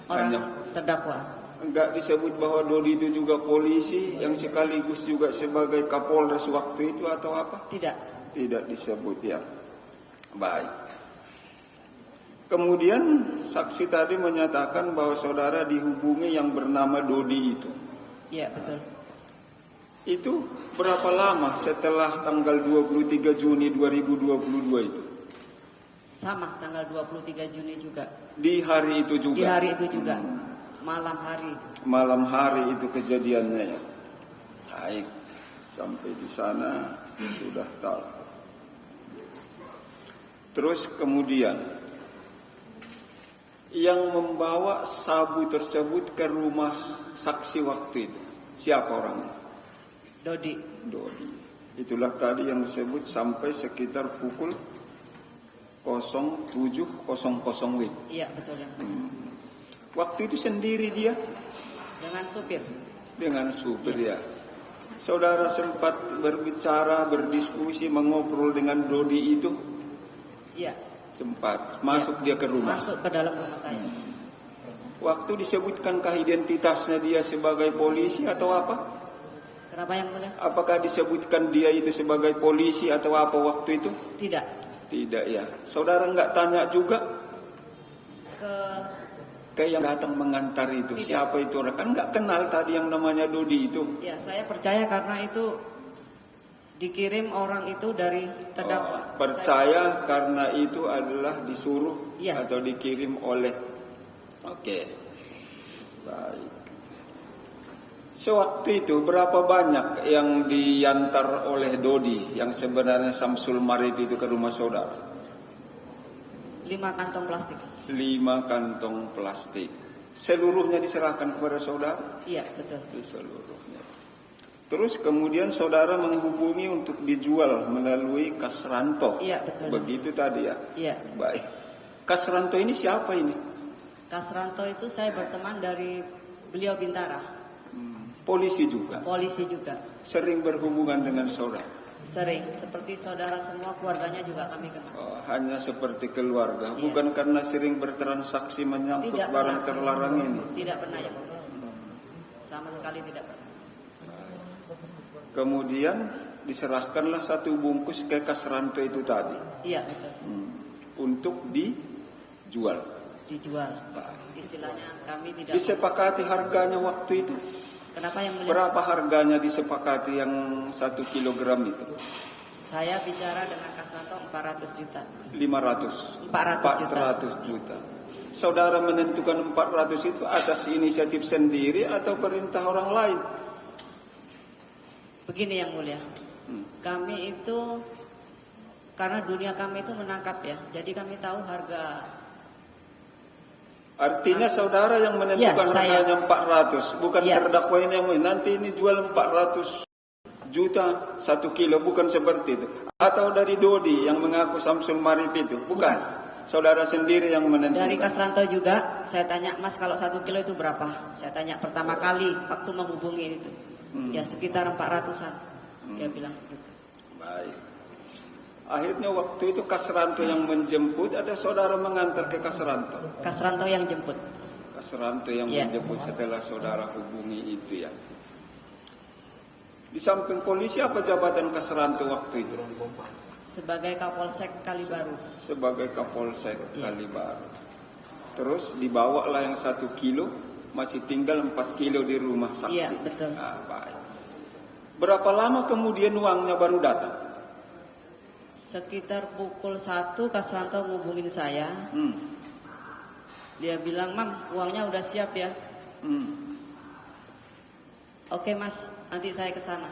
Hanya. terdakwa. Enggak disebut bahwa Dodi itu juga polisi yang sekaligus juga sebagai Kapolres waktu itu atau apa? Tidak. Tidak disebut ya. Baik. Kemudian saksi tadi menyatakan bahwa saudara dihubungi yang bernama Dodi itu. Iya, betul. Itu berapa lama setelah tanggal 23 Juni 2022 itu? Sama tanggal 23 Juni juga. Di hari itu juga? Di hari itu juga. Malam hari. Malam hari itu kejadiannya ya. Baik. Sampai di sana sudah tahu. Terus kemudian yang membawa sabu tersebut ke rumah saksi waktu itu, siapa orangnya? Dodi. Dodi. Itulah tadi yang disebut sampai sekitar pukul 07.00 WIB. Iya, betul yang. Waktu itu sendiri dia Dengan supir. dengan supir ya. Saudara sempat berbicara, berdiskusi, mengobrol dengan Dodi itu? Iya. Sempat. Masuk dia ke rumah. Masuk ke dalam rumah saya. Waktu disebutkankah identitasnya dia sebagai polisi atau apa? Kenapa yang mulia? Apakah disebutkan dia itu sebagai polisi atau apa waktu itu? Tidak. Tidak ya. Saudara nggak tanya juga Ke ke yang datang mengantar itu? Tidak. Siapa itu orang? Kan nggak kenal tadi yang namanya Dodi itu. ya, saya percaya karena itu dikirim orang itu dari terdakwa. Oh, percaya karena itu adalah disuruh Iya. atau dikirim oleh. Oke. Baik. Sewaktu itu berapa banyak yang diantar oleh Dodi yang sebenarnya Samsul Marif itu ke rumah saudara? 5 kantong plastik. 5 kantong plastik. Seluruhnya diserahkan kepada saudara? Iya, betul. Seluruhnya. Terus kemudian saudara menghubungi untuk dijual melalui Kasranto. Iya, betul. Begitu tadi ya? Iya. Baik. Kasranto ini siapa ini? Kasranto itu saya berteman dari beliau Bintara. Polisi juga. Polisi juga. Sering berhubungan dengan saudara. Sering. Seperti saudara semua, keluarganya juga kami kenal. Oh, hanya seperti keluarga. Iya. Bukan karena sering bertransaksi menyangkut Tidak barang pernah. terlarang ini. Tidak pernah ya. Sama sekali tidak pernah. Kemudian diserahkanlah 1 bungkus ke Kasranto itu tadi. Iya betul. Untuk dijual. Dijual. Istilahnya kami tidak. Disepakati harganya waktu itu. Kenapa yang mulia? Berapa harganya disepakati yang 1 kilogram itu? Saya bicara dengan Kasranto 400 juta. 500. 400 juta. Saudara menentukan 400 itu atas inisiatif sendiri atau perintah orang lain? Begini yang mulia. Kami itu karena dunia kami itu menangkap ya. Jadi kami tahu harga. Artinya saudara yang menentukan harganya 400, bukan terdakwa ini yang nanti ini jual 400 juta 1 kilo, bukan seperti itu. Atau dari Dodi yang mengaku Samsul Marif itu, bukan. Saudara sendiri yang menentukan. Dari Kasranto juga, saya tanya, Mas kalau 1 kilo itu berapa? Saya tanya pertama kali waktu menghubungi itu. Ya sekitar 400-an. Dia bilang gitu. Baik. Akhirnya waktu itu Kasranto yang menjemput atau saudara mengantar ke Kasranto? Kasranto yang jemput. Kasranto yang menjemput setelah saudara hubungi itu ya. Di samping polisi apa jabatan Kasranto waktu itu? Sebagai Kapolsek Kalibaru. Sebagai Kapolsek Kalibaru. Terus dibawalah yang 1 kilo, masih tinggal 4 kilo di rumah saksi. Iya betul. Nah, baik. Berapa lama kemudian uangnya baru datang? Sekitar pukul 1 Kasranto ngubungin saya. Dia bilang, Mam, uangnya udah siap ya. Oke Mas, nanti saya ke sana.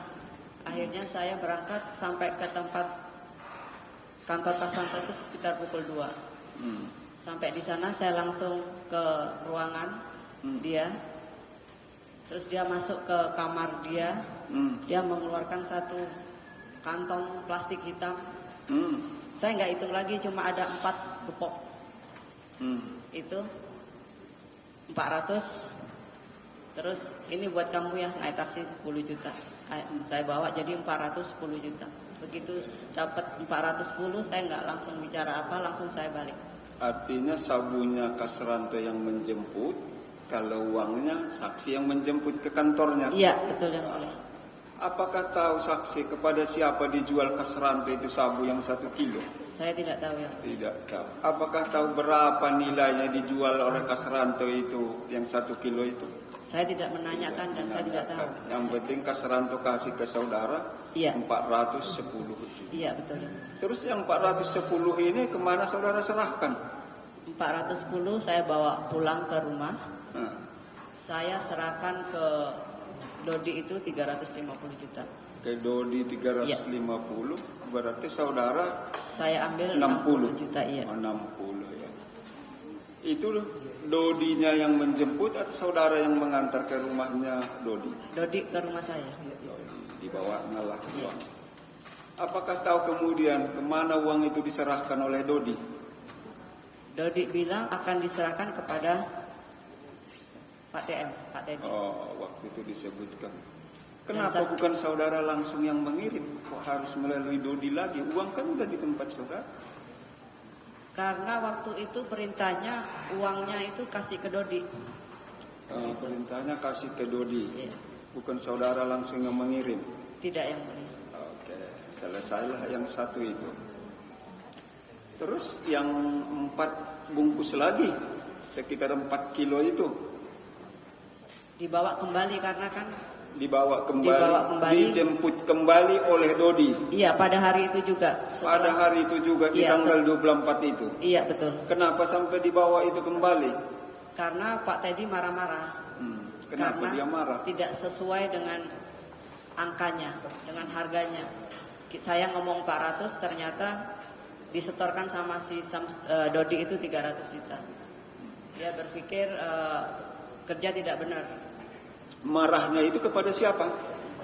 Akhirnya saya berangkat sampai ke tempat kantor Kasranto itu sekitar pukul 2. Sampai di sana saya langsung ke ruangan dia. Terus dia masuk ke kamar dia. Dia mengeluarkan 1 kantong plastik hitam. Saya nggak hitung lagi, cuma ada 4 gepok. Itu 400. Terus ini buat kamu ya, naik taksi 10 juta. Saya bawa jadi 410 juta. Begitu dapat 410, saya nggak langsung bicara apa, langsung saya balik. Artinya sabunya Kasranto yang menjemput, kalau uangnya saksi yang menjemput ke kantornya. Iya betul yang mulia. Apakah tahu saksi kepada siapa dijual Kasranto itu sabu yang 1 kilo? Saya tidak tahu ya. Tidak tahu. Apakah tahu berapa nilainya dijual oleh Kasranto itu yang 1 kilo itu? Saya tidak menanyakan dan saya tidak tahu. Yang penting Kasranto kasih ke saudara 410 juta. Iya betul. Terus yang 410 ini kemana saudara serahkan? 410 saya bawa pulang ke rumah. Saya serahkan ke Dodi itu 350 juta. Ke Dodi 350, berarti saudara saya ambil 60 juta iya. 60 ya. Itu Dodinya yang menjemput atau saudara yang mengantar ke rumahnya Dodi? Dodi ke rumah saya. Dibawa ngalah uang. Apakah tahu kemudian kemana uang itu diserahkan oleh Dodi? Dodi bilang akan diserahkan kepada Pak TM, Pak Teddy. Oh, waktu itu disebutkan. Kenapa bukan saudara langsung yang mengirim? Kok harus melalui Dodi lagi? Uang kan udah di tempat saudara. Karena waktu itu perintahnya uangnya itu kasih ke Dodi. Perintahnya kasih ke Dodi. Iya. Bukan saudara langsung yang mengirim. Tidak yang mulia. Oke, selesailah yang 1 itu. Terus yang 4 bungkus lagi, sekitar 4 kilo itu. Dibawa kembali karena kan Dibawa kembali, dijemput kembali oleh Dodi. Iya, pada hari itu juga. Pada hari itu juga di tanggal 24 itu. Iya, betul. Kenapa sampai dibawa itu kembali? Karena Pak Teddy marah-marah. Kenapa dia marah? Tidak sesuai dengan angkanya, dengan harganya. Saya ngomong 400, ternyata disetorkan sama si Dodi itu 300 juta. Dia berpikir kerja tidak benar. Marahnya itu kepada siapa?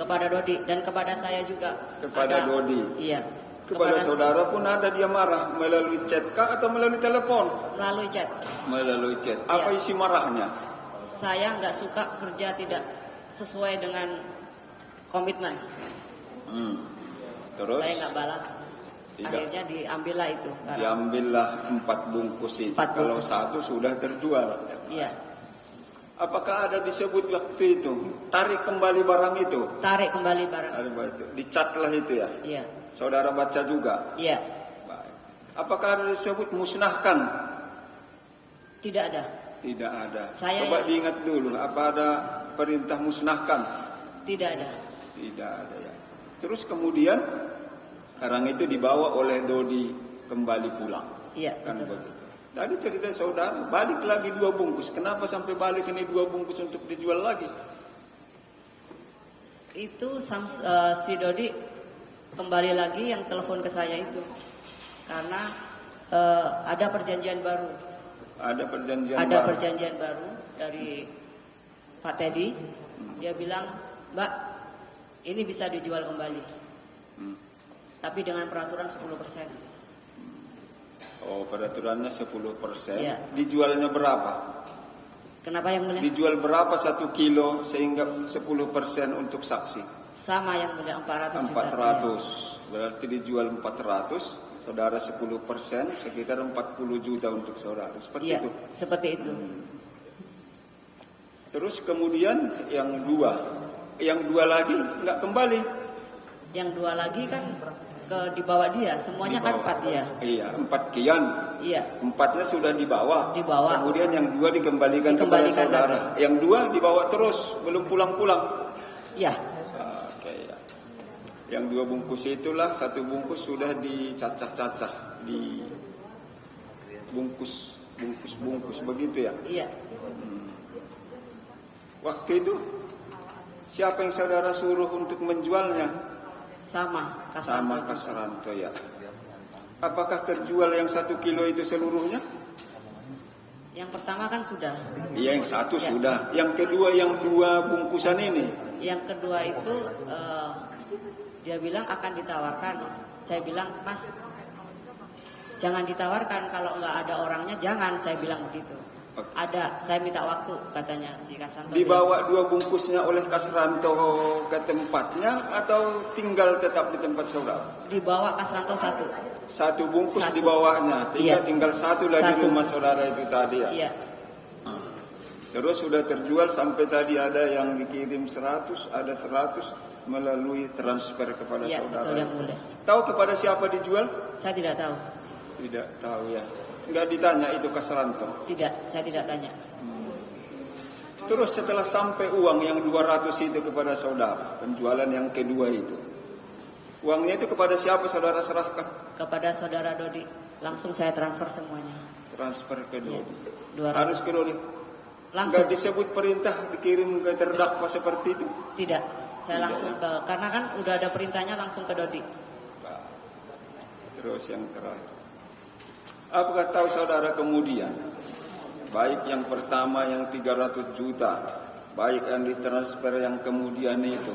Kepada Dodi dan kepada saya juga. Kepada Dodi. Iya. Kepada saudara pun ada dia marah melalui chat kah atau melalui telepon? Melalui chat. Melalui chat. Apa isi marahnya? Saya nggak suka kerja tidak sesuai dengan komitmen. Terus? Saya nggak balas. Tidak. Akhirnya diambillah itu. Diambillah 4 bungkus itu. 4 bungkus. Kalau 1 sudah terjual. Iya. Apakah ada disebut waktu itu tarik kembali barang itu? Tarik kembali barang. Tarik kembali itu. Dicatlah itu ya? Iya. Saudara baca juga? Iya. Baik. Apakah ada disebut musnahkan? Tidak ada. Tidak ada. Saya Coba diingat dulu, apa ada perintah musnahkan? Tidak ada. Tidak ada ya. Terus kemudian sekarang itu dibawa oleh Dodi kembali pulang. Iya. Kan Betul. begitu. Tadi cerita saudara, balik lagi 2 bungkus. Kenapa sampai balik ini 2 bungkus untuk dijual lagi? Itu si Dodi kembali lagi yang telepon ke saya itu karena ada perjanjian baru. Ada perjanjian Ada baru. perjanjian baru dari Pak Teddy. Dia bilang, Mbak, ini bisa dijual kembali. Tapi dengan peraturan 10%. Oh, peraturannya 10%. Iya. Dijualnya berapa? Kenapa yang mulia? Dijual berapa 1 kilo sehingga 10% untuk saksi? Sama yang mulia 400 juta. 400. Berarti dijual 400. Saudara 10%, sekitar 40 juta untuk saudara. Seperti Iya, itu. seperti itu. Terus kemudian yang 2. Yang 2 lagi nggak kembali. Yang 2 lagi kan dibawa dia, semuanya kan 4 dia. Iya, 4 kian. Iya. 4-nya sudah dibawa. Dibawa. Kemudian yang 2 dikembalikan kepada Dikembalikan saudara. Yang 2 dibawa terus, belum pulang-pulang. Iya. Oke ya. Yang 2 bungkus itulah, 1 bungkus sudah dicacah-cacah, di bungkus begitu ya. Iya. Waktu itu siapa yang saudara suruh untuk menjualnya? Sama Sama Kasranto ya. Apakah terjual yang 1 kilo itu seluruhnya? Yang pertama kan sudah. Iya, yang 1 Ya. sudah. Yang kedua yang 2 bungkusan ini. Yang kedua itu dia bilang akan ditawarkan. Saya bilang, Mas, jangan ditawarkan, kalau nggak ada orangnya jangan. Saya bilang begitu. Oke. Ada, saya minta waktu, katanya si Kasranto. Dibawa 2 bungkusnya oleh Kasranto ke tempatnya atau tinggal tetap di tempat saudara? Dibawa Kasranto 1. 1 bungkus 1. dibawanya, Iya. tinggal 1 lah di 1. rumah saudara itu tadi ya. Iya. Terus sudah terjual sampai tadi ada yang dikirim 100, ada 100 melalui transfer kepada Iya, saudara. betul yang mulia. Tahu kepada siapa dijual? Saya tidak tahu. Tidak tahu ya. Enggak ditanya itu Kasranto. Tidak, saya tidak tanya. Terus setelah sampai uang yang 200 itu kepada saudara, penjualan yang kedua itu, uangnya itu kepada siapa saudara serahkan? Kepada saudara Dodi, langsung saya transfer semuanya. Transfer ke Dodi. 200. Harus ke Dodi. Langsung. Enggak disebut perintah dikirim ke terdakwa seperti itu. Tidak, saya langsung ke, karena kan udah ada perintahnya langsung ke Dodi. Terus yang terakhir, apakah tahu saudara kemudian, baik yang pertama yang 300 juta, baik yang ditransfer yang kemudian itu,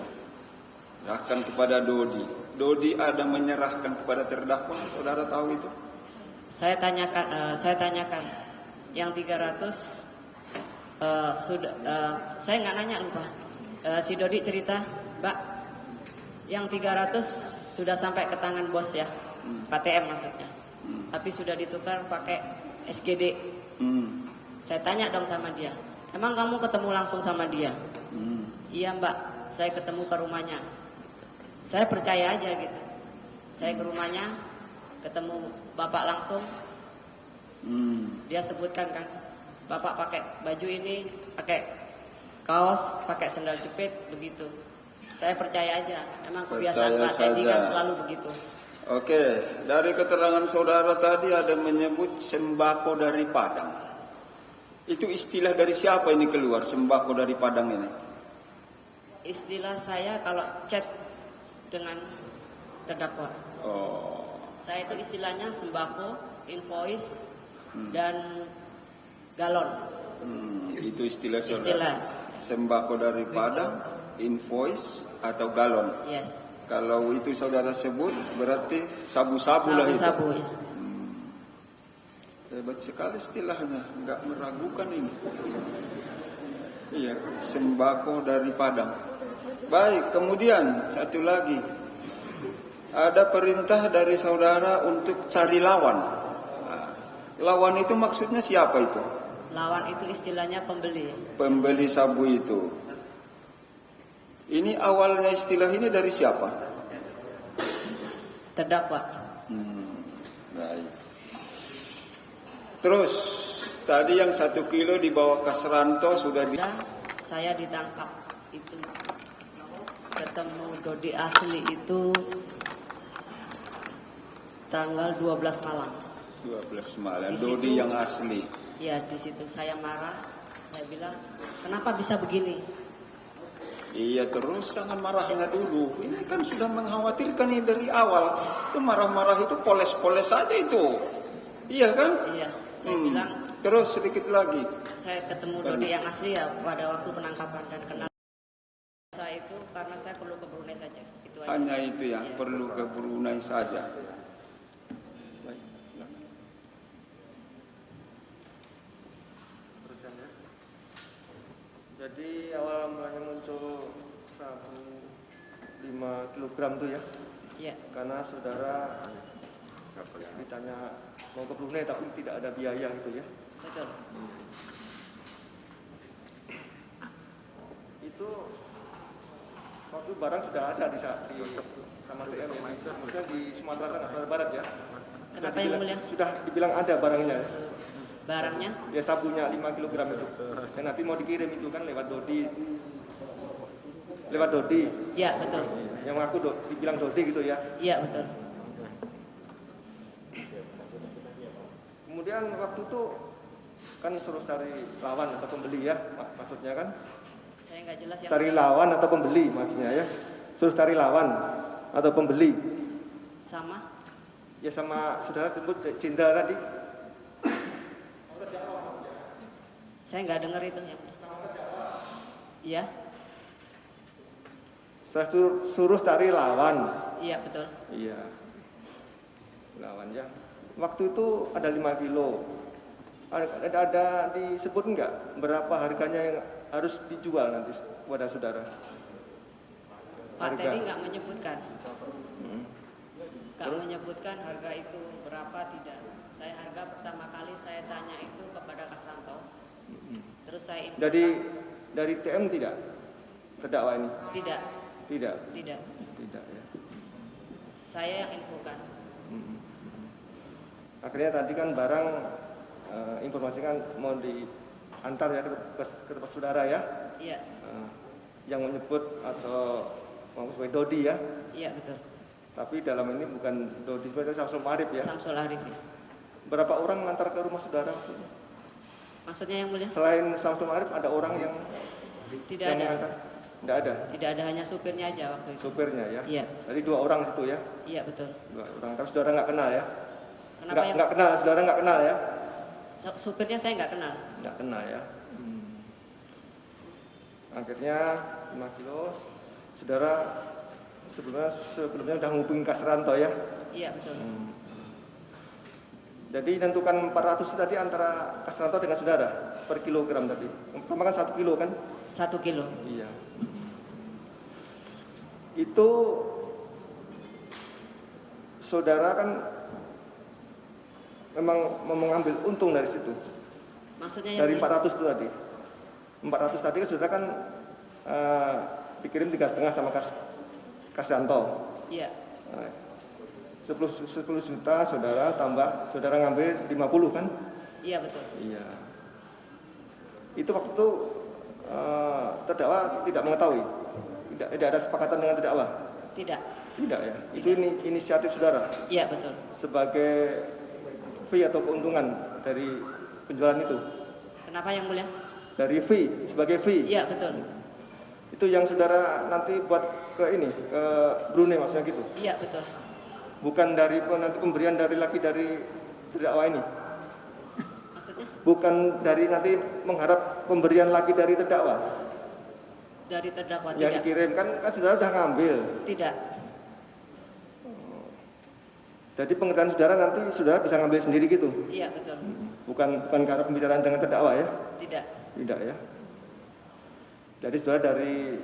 serahkan kepada Dodi. Dodi ada menyerahkan kepada terdakwa, saudara tahu itu? Saya tanyakan, yang 300 sudah, saya nggak nanya, lupa. Si Dodi cerita, Mbak, yang 300 sudah sampai ke tangan bos ya, KTM maksudnya. Tapi sudah ditukar pakai SGD. Saya tanya dong sama dia, emang kamu ketemu langsung sama dia? Iya Mbak, saya ketemu ke rumahnya. Saya percaya aja gitu. Saya ke rumahnya, ketemu bapak langsung. Dia sebutkan kan, bapak pakai baju ini, pakai kaos, pakai sandal jepit, begitu. Saya percaya aja, emang kebiasaan Pak Teddy kan selalu begitu. Oke, dari keterangan saudara tadi ada menyebut sembako dari Padang. Itu istilah dari siapa ini keluar, sembako dari Padang ini? Istilah saya kalau chat dengan terdakwa. Oh, Saya itu istilahnya sembako, invoice, dan galon. itu istilah saudara. Istilah. Sembako dari Padang, invoice atau galon. Yes. Kalau itu saudara sebut berarti sabu-sabu lah itu. Sabu-sabu ya. Hebat sekali istilahnya, nggak meragukan ini. Iya, sembako dari Padang. Baik, kemudian satu lagi. Ada perintah dari saudara untuk cari lawan. Nah, lawan itu maksudnya siapa itu? Lawan itu istilahnya pembeli. Pembeli sabu itu. Ini awalnya istilah ini dari siapa? Terdakwa. Baik. Terus tadi yang 1 kilo dibawa ke Seranto sudah di... Saya ditangkap itu, ketemu Dodi asli itu tanggal 12 malam. 12 malam. Di Dodi situ- yang asli. Ya, di situ saya marah. Saya bilang, kenapa bisa begini? Iya, terus jangan marahnya dulu. Ini kan sudah mengkhawatirkan ini dari awal. Itu marah-marah itu poles-poles saja itu. Iya kan? Iya, saya bilang, Terus sedikit lagi. saya ketemu Dodi yang asli ya pada waktu penangkapan dan kenal saya itu karena saya perlu ke Brunei saja. Itu aja. Hanya itu ya, Iya. perlu ke Brunei saja. Baik, silakan. Terusan ya. Jadi awal mulanya muncul sabu 5 kilogram tuh ya, Iya, karena saudara ditanya mau ke Brunei tapi tidak ada biaya gitu ya. betul. Itu waktu barang sudah ada di sama TM ya, maksudnya di Sumatera Barat ya. Kenapa yang mulia? Sudah dibilang ada barangnya. Barangnya? Ya sabunya 5 kilogram itu. Dan nanti mau dikirim itu kan lewat Dodi. Lewat Dodi. Iya, betul. Yang aku dibilang Dodi gitu ya. Iya, betul. Kemudian waktu itu kan suruh cari lawan atau pembeli ya, maksudnya kan. Saya nggak jelas yang Cari lawan atau pembeli maksudnya ya. Suruh cari lawan atau pembeli. sama. Ya sama saudara sebut Sindra tadi. Saya nggak dengar itu yang. Iya, Saya suruh cari lawan. iya betul. Iya. Lawan ya. Waktu itu ada 5 kilo. Ada disebut enggak berapa harganya yang harus dijual nanti kepada saudara? Pak Harga. Teddy nggak menyebutkan. Nggak menyebutkan harga itu berapa, tidak. Saya harga pertama kali saya tanya itu kepada Kasranto. Terus saya infokan. Dari TM tidak? Terdakwa ini? Tidak, Tidak. tidak. Tidak ya. Saya yang infokan. Akhirnya tadi kan barang informasikan mau diantar ya ke tempat saudara ya. Iya, Yang menyebut atau mau sebagai Dodi ya. iya betul. Tapi dalam ini bukan Dodi, sebenarnya Samsul Marif ya. Samsul Arif ya. Berapa orang mengantar ke rumah saudara? Maksudnya yang mulia? Selain Samsul Marif ada orang yang Tidak yang ada. mengantar? Tidak ada. Tidak ada, hanya supirnya aja waktu itu. Supirnya ya. Iya, Jadi 2 orang situ ya. iya betul. 2 orang. Tapi saudara nggak kenal ya? Kenapa yang Nggak kenal, saudara nggak kenal ya? supirnya saya nggak kenal? Nggak kenal ya. Akhirnya 5 kilo, saudara sebelumnya sudah menghubungi Kasranto ya. Iya betul. Jadi tentukan 400 itu tadi antara Kasranto dengan saudara per kilogram tadi. Pertama kan 1 kilo kan? 1 kilo. Iya. Itu saudara kan memang mau mengambil untung dari situ. Maksudnya yang Dari mulia? 400 itu tadi. 400 tadi kan saudara kan dikirim 3,5 sama Kasranto. Iya, 10 juta saudara tambah saudara ngambil 50 kan? iya betul. Iya. Itu waktu itu terdakwa tidak mengetahui. Tidak ada sepakatan dengan terdakwa. Tidak. Tidak ya. Itu inisiatif saudara Iya betul. sebagai fee atau keuntungan dari penjualan itu. Kenapa yang mulia? Dari fee sebagai fee. Iya betul. Itu yang saudara nanti buat ke ini ke Brunei maksudnya gitu. Iya betul. Bukan dari nanti pemberian dari laki dari terdakwa ini. Maksudnya Bukan dari nanti mengharap pemberian lagi dari terdakwa. dari terdakwa? Yang Tidak. dikirim kan saudara sudah ngambil. Tidak. Jadi pengertian saudara nanti saudara bisa ngambil sendiri gitu. Iya betul. Bukan karena pembicaraan dengan terdakwa ya. Tidak. Tidak ya. Jadi saudara dari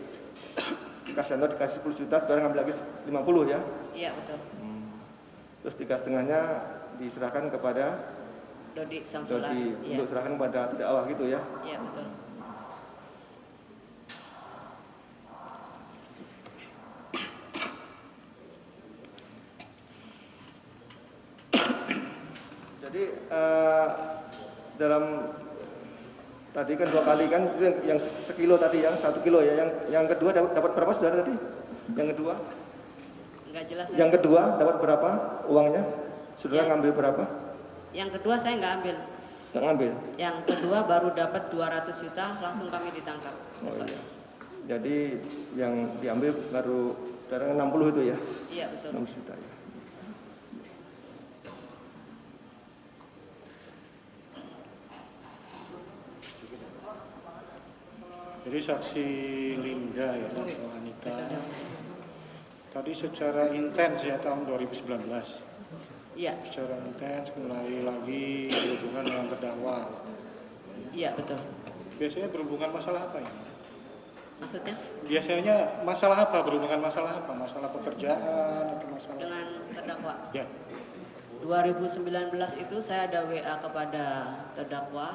Kasranto dikasih 10 juta, saudara ngambil lagi 50 ya. Iya betul. Terus 3,5-nya diserahkan kepada Dodi Samsulan. Dodi, Iya. untuk serahkan pada terdakwa gitu ya. Iya betul. Jadi dalam tadi kan 2 kali kan itu yang sekilo tadi, yang 1 kilo ya, yang kedua dapat berapa saudara tadi? Yang kedua? Enggak jelas. Yang kedua dapat berapa uangnya? Saudara Ya. ngambil berapa? Yang kedua saya nggak ambil. Nggak ngambil? Yang kedua baru dapat 200 juta, langsung kami ditangkap. Oh iya. Jadi yang diambil baru sekarang 60 itu ya? Iya betul. 60 juta ya. Jadi saksi Linda ya, wanita. Tadi secara intens ya tahun 2019. Iya. Secara intens mulai lagi berhubungan dengan terdakwa. Iya betul. Biasanya berhubungan masalah apa ya? Maksudnya Biasanya masalah apa? Berhubungan masalah apa? Masalah pekerjaan atau masalah? dengan terdakwa. Ya. 2019 itu saya ada WA kepada terdakwa.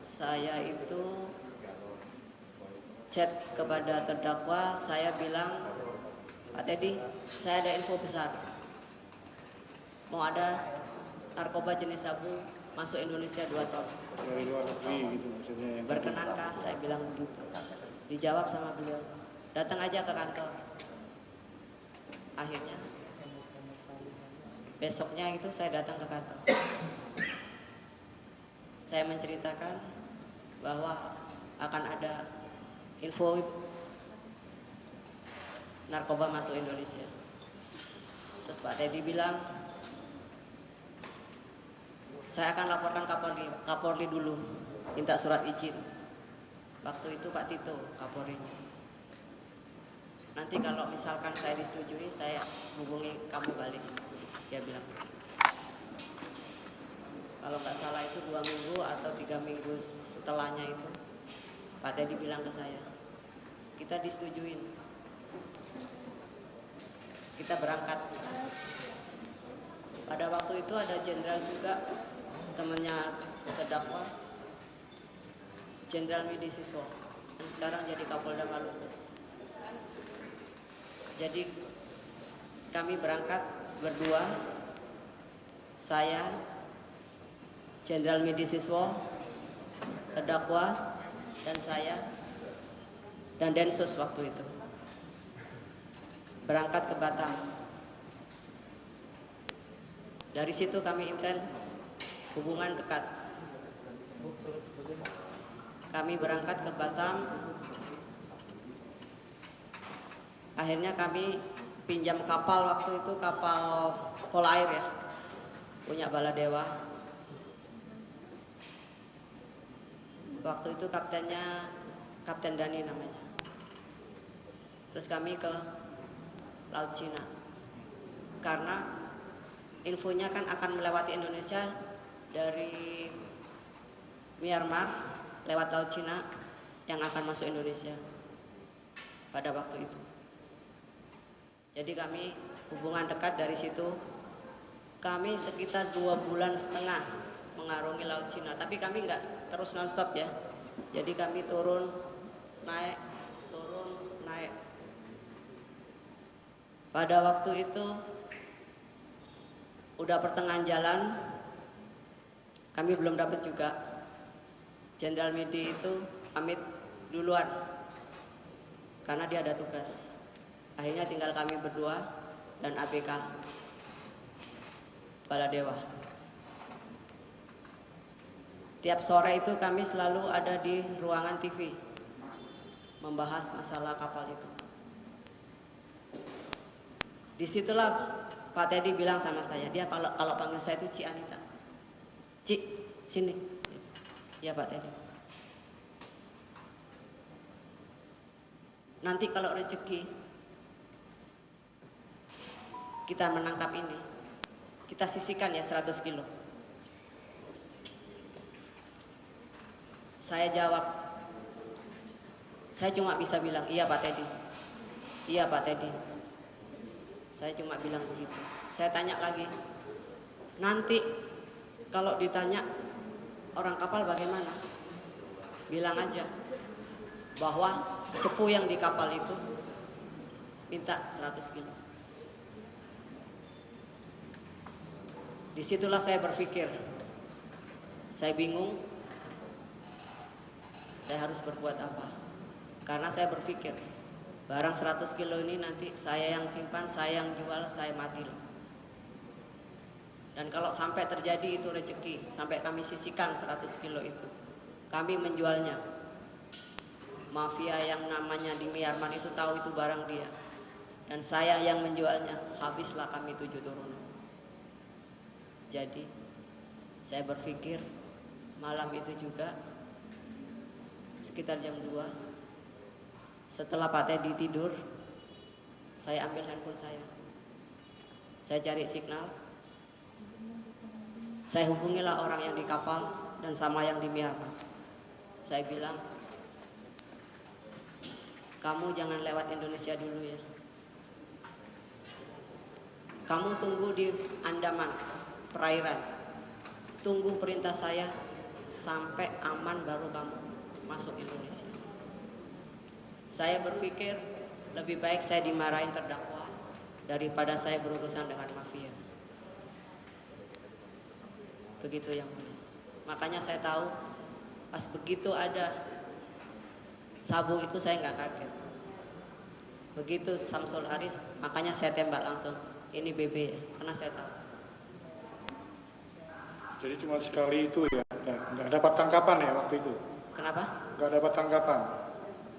Saya itu chat kepada terdakwa, saya bilang, Pak Teddy, saya ada info besar. Mau ada narkoba jenis sabu masuk Indonesia 2 ton. Dari luar negeri gitu maksudnya. Yang Berkenankah? Saya bilang begitu. Dijawab sama beliau, datang aja ke kantor. Akhirnya besoknya itu saya datang ke kantor. Saya menceritakan bahwa akan ada info narkoba masuk Indonesia. Terus Pak Teddy bilang, saya akan laporkan Kapolri dulu, minta surat izin. Waktu itu Pak Tito Kapolrinya. Nanti kalau misalkan saya disetujui, saya hubungi kamu balik. Dia bilang. Kalau nggak salah itu 2 minggu atau 3 minggu setelahnya itu, Pak Teddy bilang ke saya, kita disetujuin, kita berangkat. Pada waktu itu ada jenderal juga, temannya terdakwa, Jenderal Midi Siswo, yang sekarang jadi Kapolda Maluku. Jadi kami berangkat berdua, saya, Jenderal Midi Siswo, terdakwa, dan saya, dan Densus waktu itu. Berangkat ke Batam. Dari situ kami intens hubungan dekat. Kami berangkat ke Batam. Akhirnya kami pinjam kapal waktu itu, kapal polair ya, punya Baladewa. Waktu itu kaptennya Kapten Dani namanya. Terus kami ke Laut Cina. Karena infonya kan akan melewati Indonesia dari Myanmar lewat Laut Cina yang akan masuk Indonesia pada waktu itu. Jadi kami hubungan dekat dari situ. Kami sekitar 2,5 bulan mengarungi Laut Cina, tapi kami nggak terus nonstop ya. Jadi kami turun, naik, turun, naik. Pada waktu itu udah pertengahan jalan, kami belum dapat juga. Jenderal Midi itu pamit duluan karena dia ada tugas. Akhirnya tinggal kami berdua dan ABK Baladewa. Tiap sore itu kami selalu ada di ruangan TV membahas masalah kapal itu. Disitulah Pak Teddy bilang sama saya, dia kalau panggil saya itu Ci Anita. Ci, sini. Ya Pak Teddy. Nanti kalau rezeki kita menangkap ini, kita sisihkan ya 100 kilo. Saya jawab, saya cuma bisa bilang, iya Pak Teddy. Iya Pak Teddy. Saya cuma bilang begitu. Saya tanya lagi, nanti kalau ditanya orang kapal bagaimana? Bilang aja bahwa cepu yang di kapal itu minta 100 kilo. Disitulah saya berpikir, saya bingung, saya harus berbuat apa. Karena saya berpikir, barang 100 kilo ini nanti saya yang simpan, saya yang jual, saya mati loh. Dan kalau sampai terjadi itu rezeki, sampai kami sisihkan 100 kilo itu, kami menjualnya. Mafia yang namanya di Myanmar itu tahu itu barang dia. Dan saya yang menjualnya, habislah kami 7 turun. Jadi saya berpikir malam itu juga sekitar jam 2, setelah Pak Teddy tidur, saya ambil handphone saya cari signal, saya hubungilah orang yang di kapal dan sama yang di Myanmar. Saya bilang, kamu jangan lewat Indonesia dulu ya, kamu tunggu di Andaman perairan, tunggu perintah saya sampai aman baru kamu masuk Indonesia. Saya berpikir lebih baik saya dimarahin terdakwa daripada saya berurusan dengan mafia. Begitu yang mulia. Makanya saya tahu pas begitu ada sabu itu saya nggak kaget. Begitu Samsul Haris, makanya saya tembak langsung, ini BB, karena saya tahu. Jadi cuma sekali itu ya, nggak dapat tangkapan ya waktu itu? Kenapa? Nggak dapat tangkapan?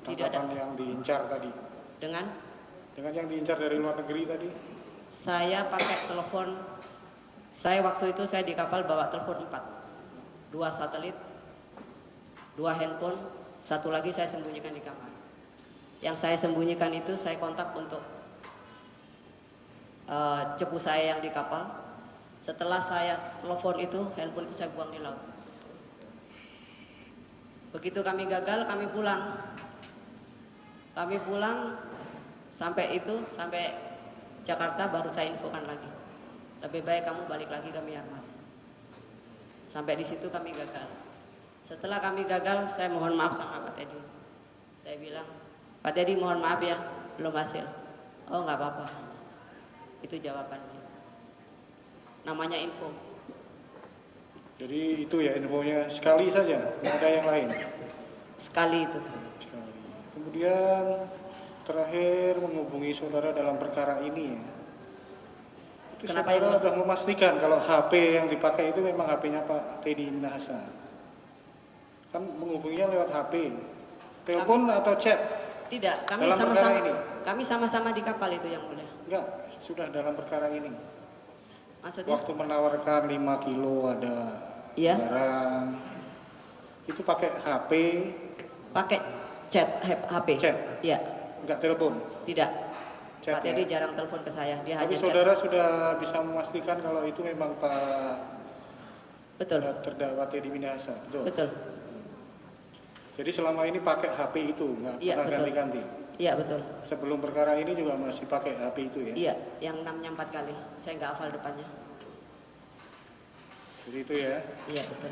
Tidak Tangkapan yang diincar tadi? Dengan yang diincar dari luar negeri tadi? saya pakai telepon, saya waktu itu saya di kapal bawa telepon 4, 2 satelit, 2 handphone, 1 lagi saya sembunyikan di kamar. Yang saya sembunyikan itu saya kontak untuk cepu saya yang di kapal. Setelah saya telepon itu, handphone itu saya buang di laut. Begitu kami gagal, kami pulang. Kami pulang sampai Jakarta baru saya infokan lagi. Lebih baik kamu balik lagi ke Myanmar. Sampai di situ kami gagal. Setelah kami gagal, saya mohon maaf sama Pak Teddy. Saya bilang, Pak Teddy mohon maaf ya, belum hasil. Oh nggak apa-apa. Itu jawabannya. Namanya info. Jadi itu ya infonya sekali saja, nggak ada yang lain? Sekali itu. Sekali. Kemudian terakhir menghubungi saudara dalam perkara ini ya. Itu Kenapa saudara itu? sudah memastikan kalau HP yang dipakai itu memang HP-nya Pak Teddy Minahasa. Kan menghubunginya lewat HP, telepon atau chat? Tidak, kami Dalam perkara sama-sama ini? kami sama-sama di kapal itu yang mulia. Enggak, sudah dalam perkara ini. Maksudnya? Waktu menawarkan 5 kilo ada Iya. barang, itu pakai HP, Pakai chat HP. Chat? Iya. enggak telepon. Tidak. Chat Pak Teddy ya? jarang telepon ke saya. Dia Tapi hanya saudara chat. sudah bisa memastikan kalau itu memang Pak Betul. terdakwa Teddy Minahasa, betul? Betul. Jadi selama ini pakai HP itu, nggak Iya, pernah betul. ganti-ganti. Iya, betul. Sebelum perkara ini juga masih pakai HP itu ya? Iya, yang 6-nya 4 kali. Saya nggak hafal depannya. Jadi itu ya. Iya, betul.